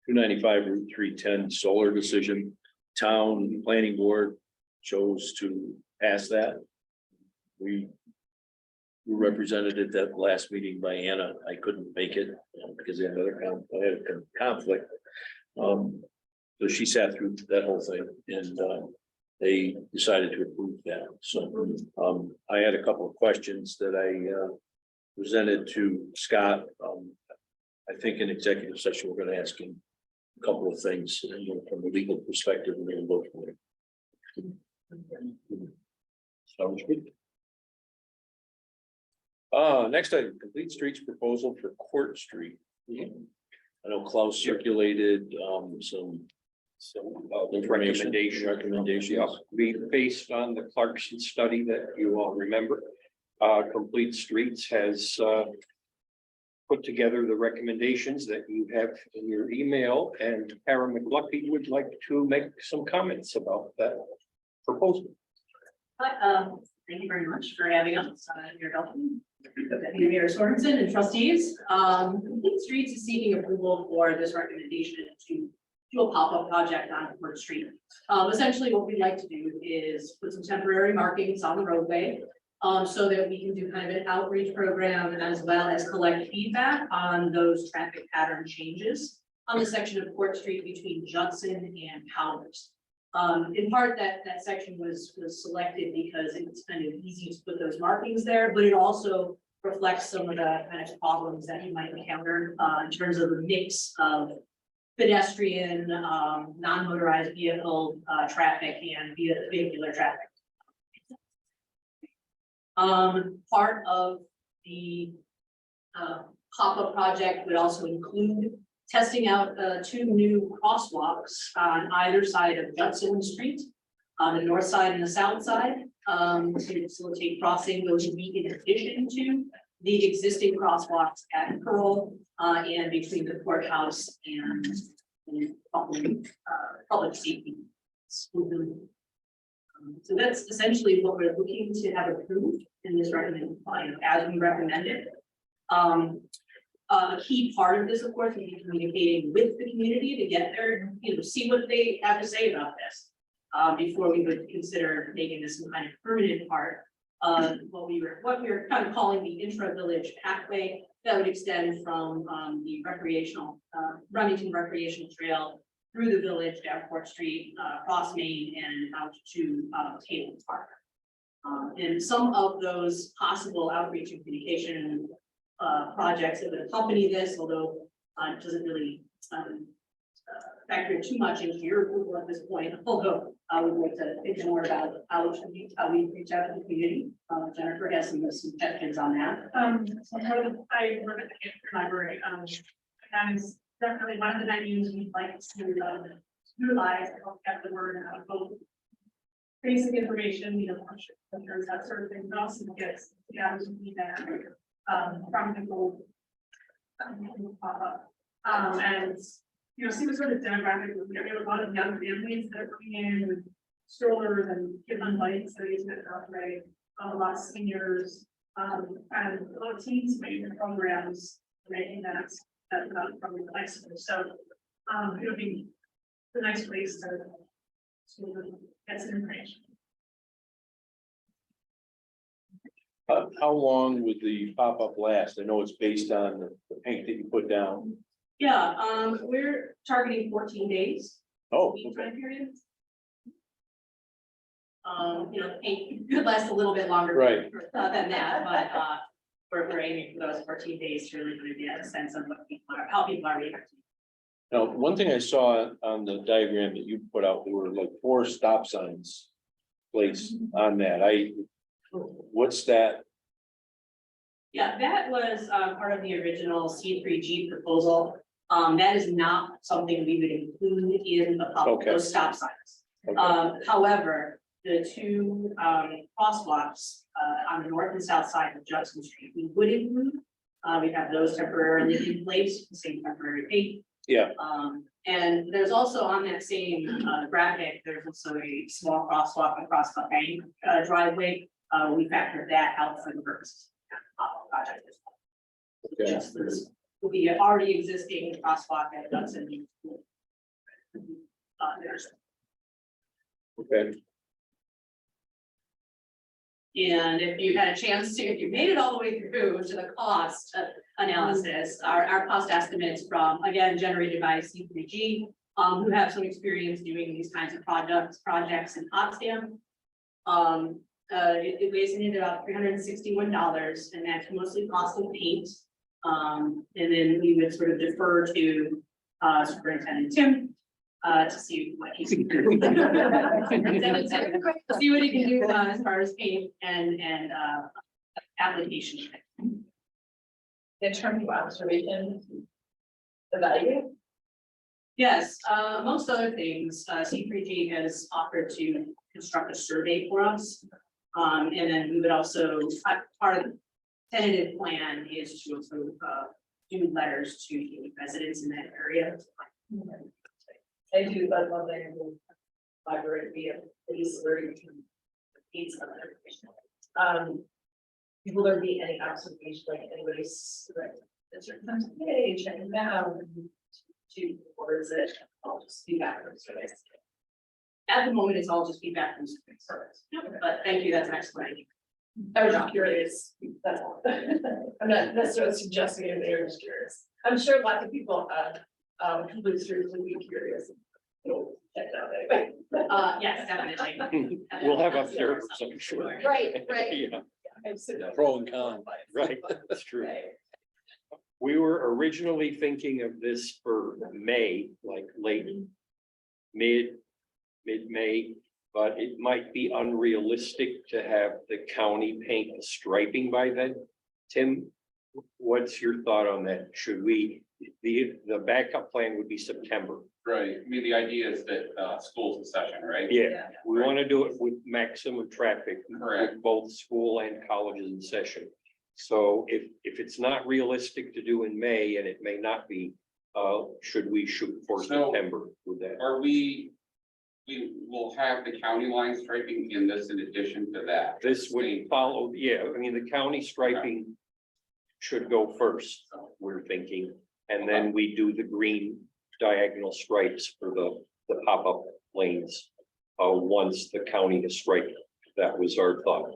295 Route 310 solar decision. Town planning board chose to pass that. We were represented at that last meeting by Anna. I couldn't make it because I had a conflict. So she sat through that whole thing and they decided to approve that. So I had a couple of questions that I presented to Scott. I think in executive session, we're going to ask him a couple of things, from a legal perspective, and then we'll go from there. Sounds good. Next item, complete streets proposal for Court Street. I know Klaus circulated some recommendations. Yeah, based on the Clarkson study that you all remember. Complete Streets has put together the recommendations that you have in your email, and Karen McLucky would like to make some comments about that proposal. Thank you very much for having us, your Dalton, Mayor Sorensen and trustees. Complete Streets is seeking approval for this recommendation to do a pop-up project on Court Street. Essentially what we'd like to do is put some temporary markings on the roadway, so that we can do kind of an outreach program as well as collect feedback on those traffic pattern changes on the section of Court Street between Judson and Powers. In part, that section was selected because it's kind of easy to put those markings there, but it also reflects some of the kind of problems that you might encounter in terms of the mix of pedestrian, non-motorized vehicle traffic and vehicular traffic. Part of the pop-up project would also include testing out 2 new crosswalks on either side of Judson Street, on the north side and the south side, to facilitate crossing. Those would be in addition to the existing crosswalks at Pearl and between the courthouse and public safety. So that's essentially what we're looking to have approved in this recommended plan as we recommended. A key part of this, of course, will be communicating with the community to get there, see what they have to say about this. Before we would consider making this some kind of permanent part of what we were kind of calling the intra-village pathway that would extend from the Remington Recreational Trail through the village, down Court Street, across Main, and out to Table Park. And some of those possible outreach and communication projects that would accompany this, although it doesn't really factor too much into your approval at this point, although I would like to think more about how we reach out to the community. Jennifer has some suggestions on that. So I work at the Hampshire Library, that is definitely one of the venues we'd like to utilize to help get the word out, both basic information, you know, there's that sort of thing, but also gets, feedback, from people. Pop up, and, you know, see the sort of demographic, we have a lot of young families that are coming in with strollers and kids on bikes, that are using it for upgrade, a lot of seniors, and a lot of teens making programs, making that probably nice, so, it would be a nice place to get some information. How long would the pop-up last? I know it's based on the paint that you put down. Yeah, we're targeting 14 days. Oh, Mean okay. time period. You know, it could last a little bit longer. Right. Than that, but, we're aiming for those 14 days to really get a sense of what people are, how people are reacting. Now, one thing I saw on the diagram that you put out, there were like 4 stop signs placed on that. What's that? Yeah, that was, part of the original C3G proposal. That is not something we would include in the Okay. those stop signs. Okay. However, the 2 crosswalks on the north and south side of Judson Street, we would include. We have those temporarily in place, the same temporary paint. Yeah, And there's also on that same graphic, there's also a small crosswalk across the bank driveway. We factored that out for the purposes of the project as well. okay. Just this will be an already existing crosswalk at Judson. There's. Okay. And if you had a chance to, if you made it all the way through to the cost analysis, our cost estimates from, again, generated by C3G, who have some experience doing these kinds of projects in Potsdam. It weighs in at about $361, and that's mostly cost of paint. And then we would sort of defer to Superintendent Tim to see what he can do. See what he can do as far as paint and application. In terms of observation, the value. Yes, amongst other things, C3G has offered to construct a survey for us. And then we would also, part of the tentative plan is to also do letters to residents in that area. I do, but love that the library be a place where you can need some information. Will there be any observation, like anybody's like a certain times of day, checking down to, or is it all just feedback from surveys? At the moment, it's all just feedback from surveys. But thank you, that's an explanation. I was just curious, that's all. I'm not necessarily suggesting anything, I'm just curious. I'm sure lots of people, boosters would be curious. You'll check it out anyway. Yes, definitely. We'll have observers, I'm sure. Right, right. Yeah, Pro and con. right, that's true. Right. We were originally thinking of this for May, like late, mid-May, but it might be unrealistic to have the county paint the striping by then. Tim, what's your thought on that? Should we, the backup plan would be September. Right, I mean, the idea is that school's in session, right? Yeah, we want to do it with maximum traffic. Correct. With both school and colleges in session. So if it's not realistic to do in May, and it may not be, should we shoot for So- September with that? Are we will have the county line striping in this in addition to that? This would follow, yeah, I mean, the county striping should go first, we're thinking, and then we do the green diagonal stripes for the pop-up lanes. Once the county is striped, that was our thought.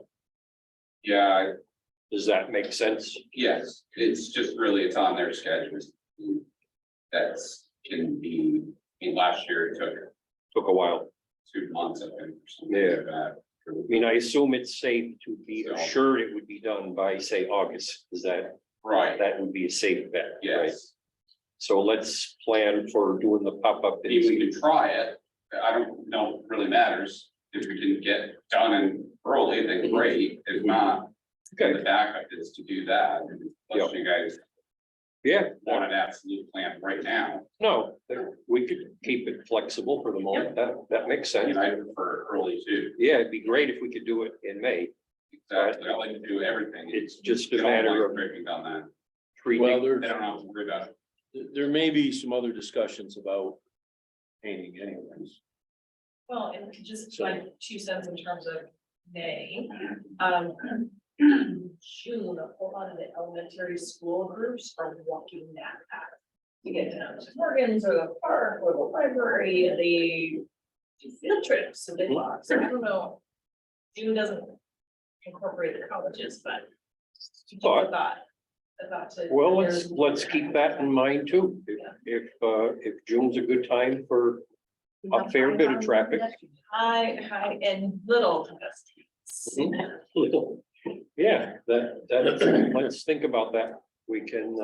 Yeah, Does that make sense? yes, it's just really, it's on their schedules. That's can be, I mean, last year it took Took a while. 2 months, I think. or something Yeah. like that. I mean, I assume it's safe to be So- assured it would be done by, say, August. Is that, Right, that would be a safe bet, right? yes, So let's plan for doing the pop-up. if we could try it, I don't know, if it really matters. If we can get done and early, then great, if not, then the backup is to do that, unless you guys Yeah, want an absolute plan right now. no, we could keep it flexible for the moment. That makes I mean, sense. I prefer early too. Yeah, it'd be great if we could do it in May. Exactly. I like to do everything. It's just They a don't matter like of breaking down that. Well, treating. They there, don't have to worry about it. there may be some other discussions about painting anyways. Well, and just So- like 2 cents in terms of May, June, a whole lot of the elementary school groups are walking that path. You get down to Morgan's or the park or the library, and they do field trips, so they walk, so I don't know. June doesn't incorporate the colleges, but. Keep a thought to. Well, let's keep that in mind too. If June's a good time for a fair bit of traffic. High and little pedestrians. Yeah, let's think about that. We can,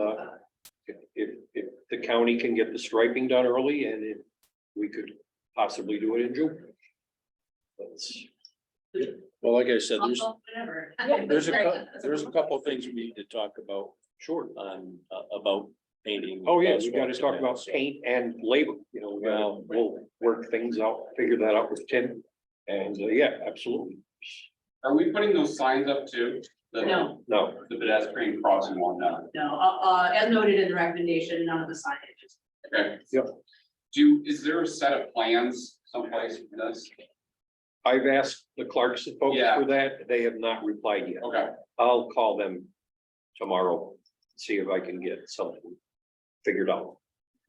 if the county can get the striping done early and if we could possibly do it in June. Let's, Well, like I said, Whatever. there's a couple of things we need to talk about sure. on, about painting. Oh, yeah, we gotta asphalt talk and about that, so. paint and labor, you know, we'll work things out, figure that out with Tim. And, yeah, absolutely. Are we putting those signs up too? The- No. No, The pedestrian crossing one, no. No, as noted in the recommendation, none of the signage is. Okay. Yep. Is there a set of plans someplace for this? I've asked the Clarkson folks Yeah. for that. They have not replied yet. Okay, I'll call them tomorrow, see if I can get something figured out.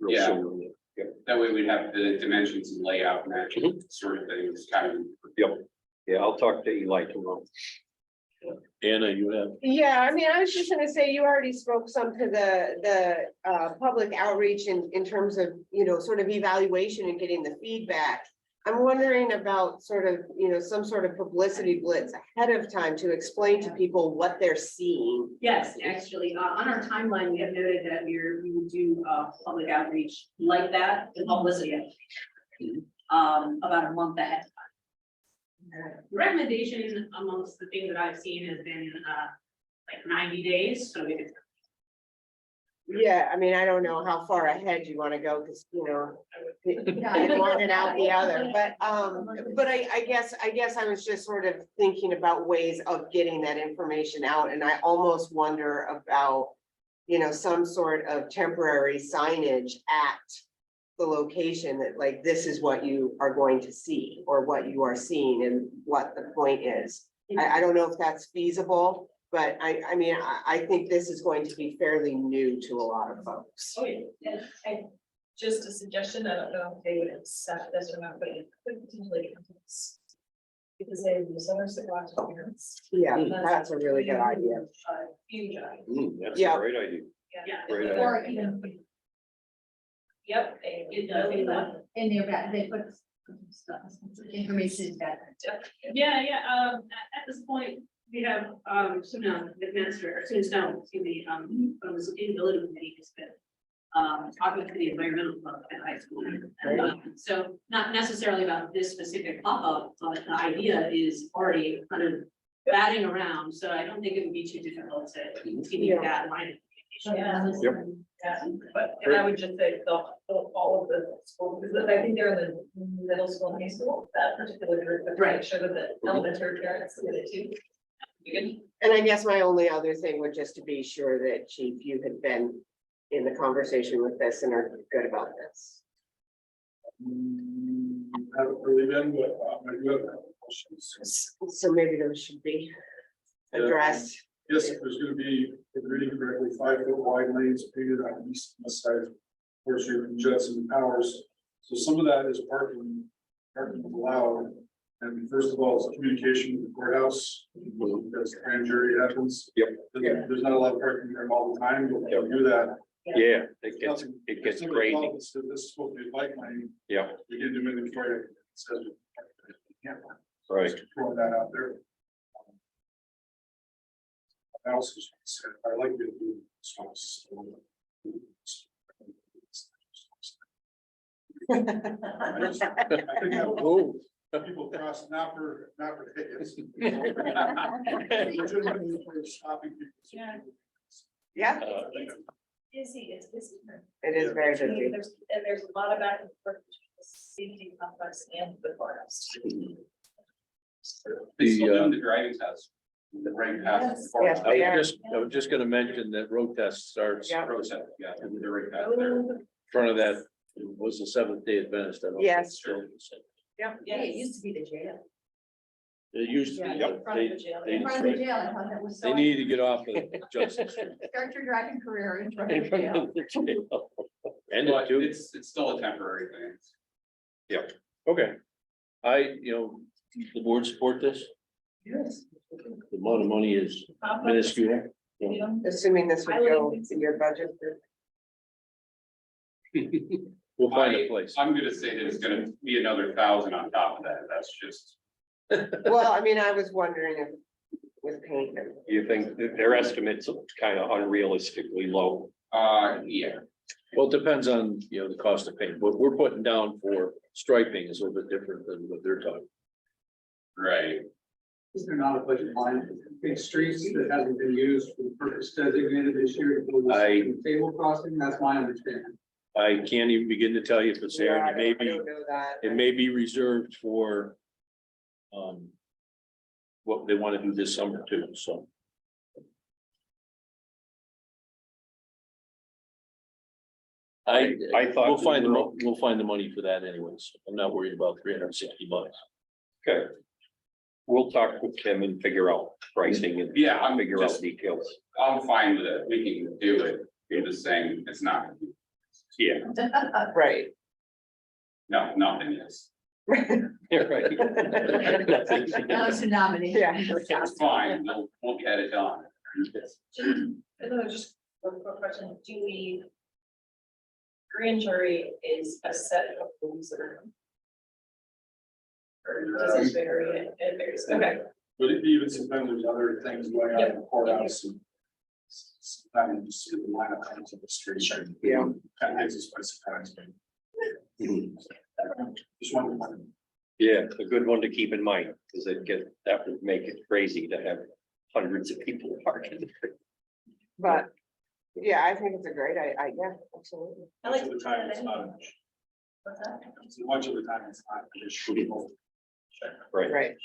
Real Yeah. soon. Yeah, that way we'd have the dimensions and layout matching sort of things, kind of. yeah, I'll talk to Eli tomorrow. Anna, you have, Yeah, I mean, I was just gonna say, you already spoke some to the public outreach in terms of, you know, sort of evaluation and getting the feedback. I'm wondering about sort of, you know, some sort of publicity blitz ahead of time to explain to people what they're seeing. Yes, actually, on our timeline, we have noted that we would do public outreach like that, the publicity. About a month ahead. The recommendation amongst the things that I've seen has been like 90 days, so we could. Yeah, I mean, I don't know how far ahead you wanna go, cause you know, in one and out the other, but I guess I was just sort of thinking about ways of getting that information out, and I almost wonder about, you know, some sort of temporary signage at the location that like, this is what you are going to see, or what you are seeing and what the point is. I don't know if that's feasible, but I mean, I think this is going to be fairly new to a lot of folks. Oh, yeah, and just a suggestion, I don't know if they would accept this or not, but it could potentially come to this. Because they use our lots of appearance. Yeah, that's a really good idea. Huge idea. That's Yeah. a great idea. Yeah. Great idea. Or even Yep. It does. in their back, they put stuff, information back. Yeah, at this point, we have, soon excuse me, from the sustainability committee has been talking to the environmental club at high school. And, so not necessarily about this specific pop-up, but the idea is already kind of batting around, so I don't think it would be too difficult to continue that line of communication. Yeah. Yeah, but, and I would just say, all of the schools, because I think they're in the middle school and high school, that particular group, but Right. make sure that the elementary parents submit it too. You can, And I guess my only other thing would just to be sure that Chief, you had been in the conversation with this and are good about this. Haven't really been, but I do have questions. So maybe those should be addressed. Yes, there's gonna be, if I'm reading correctly, 5-foot wide lanes painted on the east and west side. Of course, your Judson Powers, so some of that is parking allowed. And first of all, it's communication with the courthouse, because the grand jury happens. Yep. There's not a lot of parking there all the time, but we'll do that. Yeah, it gets Somebody crazy. called us that this is supposed to be a bike lane, Yeah, we didn't do inventory. It says- right. Just throwing that out there. I also just said, I like to do response. I think that oh, people cross not for tickets. Stopping people. Yeah, uh, It's busy. It is very busy. There's a lot of back and forth between the safety complex and the forest. They still The, doing the driving test. The right path. Yes, they are. I was just gonna mention that road test starts Yeah. in Process, yeah, the right path there. front of that, was the Seventh-day Adventist. I don't know if Yes. it's still the same. Yeah, it used to be the jail. It used to be, Yeah, but in front of the jail. they, In front of the jail, I thought that was so. they need to get off of Justice Street. Start your driving career in front of In the front jail. of the jail. And But it too. it's still a temporary thing. Okay. The board support this? Yes. The amount of money is minuscule. Assuming this would go in your budget. We'll find a place. I'm gonna say that it's gonna be another 1,000 on top of that. That's just, Well, I mean, I was wondering if with paint. You think that their estimates are kind of unrealistically low? yeah, Well, it depends on, the cost of paint. What we're putting down for striping is a little bit different than what they're talking. right. Is there not a budget line for big streets that hasn't been used for the purpose designated this year? to build this Table crossing, that's my understanding. I can't even begin to tell you if it's there. Yeah, I It may don't- I be, don't know that. it may be reserved for what they want to do this summer too, so. I thought We'll find we were- we'll find the money for that anyways. I'm not worried about $360. Okay. We'll talk with Kim and figure out pricing and Yeah, I'm figure out just, details. I'm fine with it. We can do it. You're just saying it's not. Yeah. Right. No, nothing is. Yeah, right. Now it's a nominee. Yeah. It's fine. We'll get it done. Just one quick question, do we? Grand jury is a set of rules that are. Or does it vary? It varies, okay. But it even sometimes there's other things going on in the courthouse. And sometimes you see the line of things on the street. Yeah. Kind of gives us by surprise. Just one. Yeah, a good one to keep in mind, because that would make it crazy to have hundreds of people parking. But, yeah, I think it's a great, yeah, absolutely. I Much like. of the time it's not. What's that? Much of the time it's not. It's shootable. Right. Right.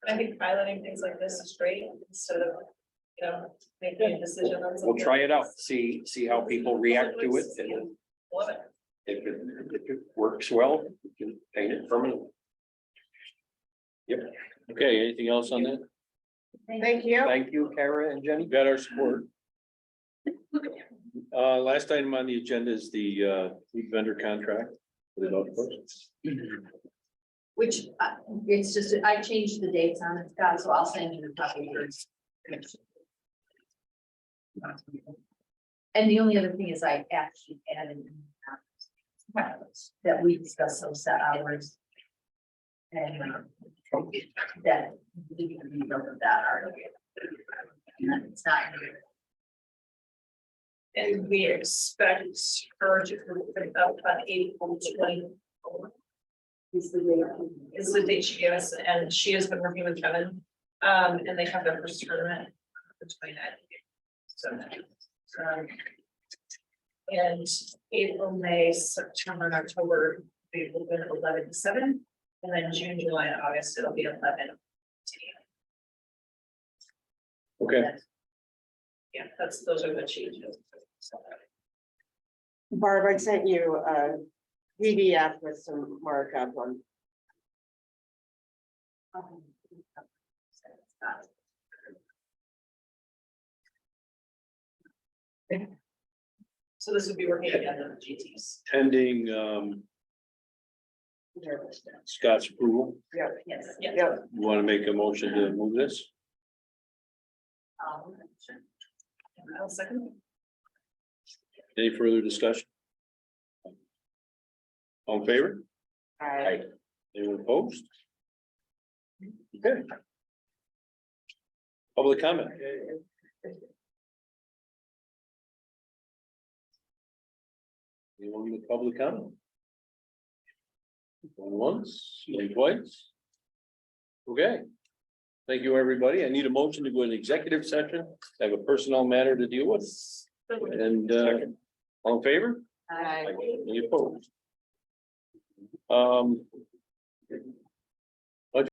I think piloting things like this is great, instead of, making a decision on something. We'll try it out, see how people react to it, and Love it. if it works well, we can paint it permanently. Okay, anything else on that? Thank you. Thank you, Kara and Jenny. You got our support. Last item on the agenda is the food vendor contract. for the golf course. Which, it's just, I changed the dates on it, Scott, so I'll send you the copy first. And the only other thing is I actually added that we discussed those set hours. And that we can rebuild that already. And it's not. And we expect her to put up on April 20. Is Is the date she gave us, and she has been working with Kevin, and they have their first tournament. The 29th. So. And April, May, September, and October, we will be 11 to 7, and then June, July, and August, it'll be 11. Okay, Yeah, those are the changes. Barb, I sent you a PDF with some markup on. So this would be working again on the GTs. pending Scott's approval. Yeah, Yes. Yeah. yeah. You want to make a motion to move this? Sure. I'll second. Any further discussion? All in favor? I, Anyone opposed? Okay. Public comment. Anyone with public comment? Going once, going twice? Okay. Thank you, everybody. I need a motion to go in executive session. I have a personnel matter to deal with. And, all in favor? Aye. Any opposed?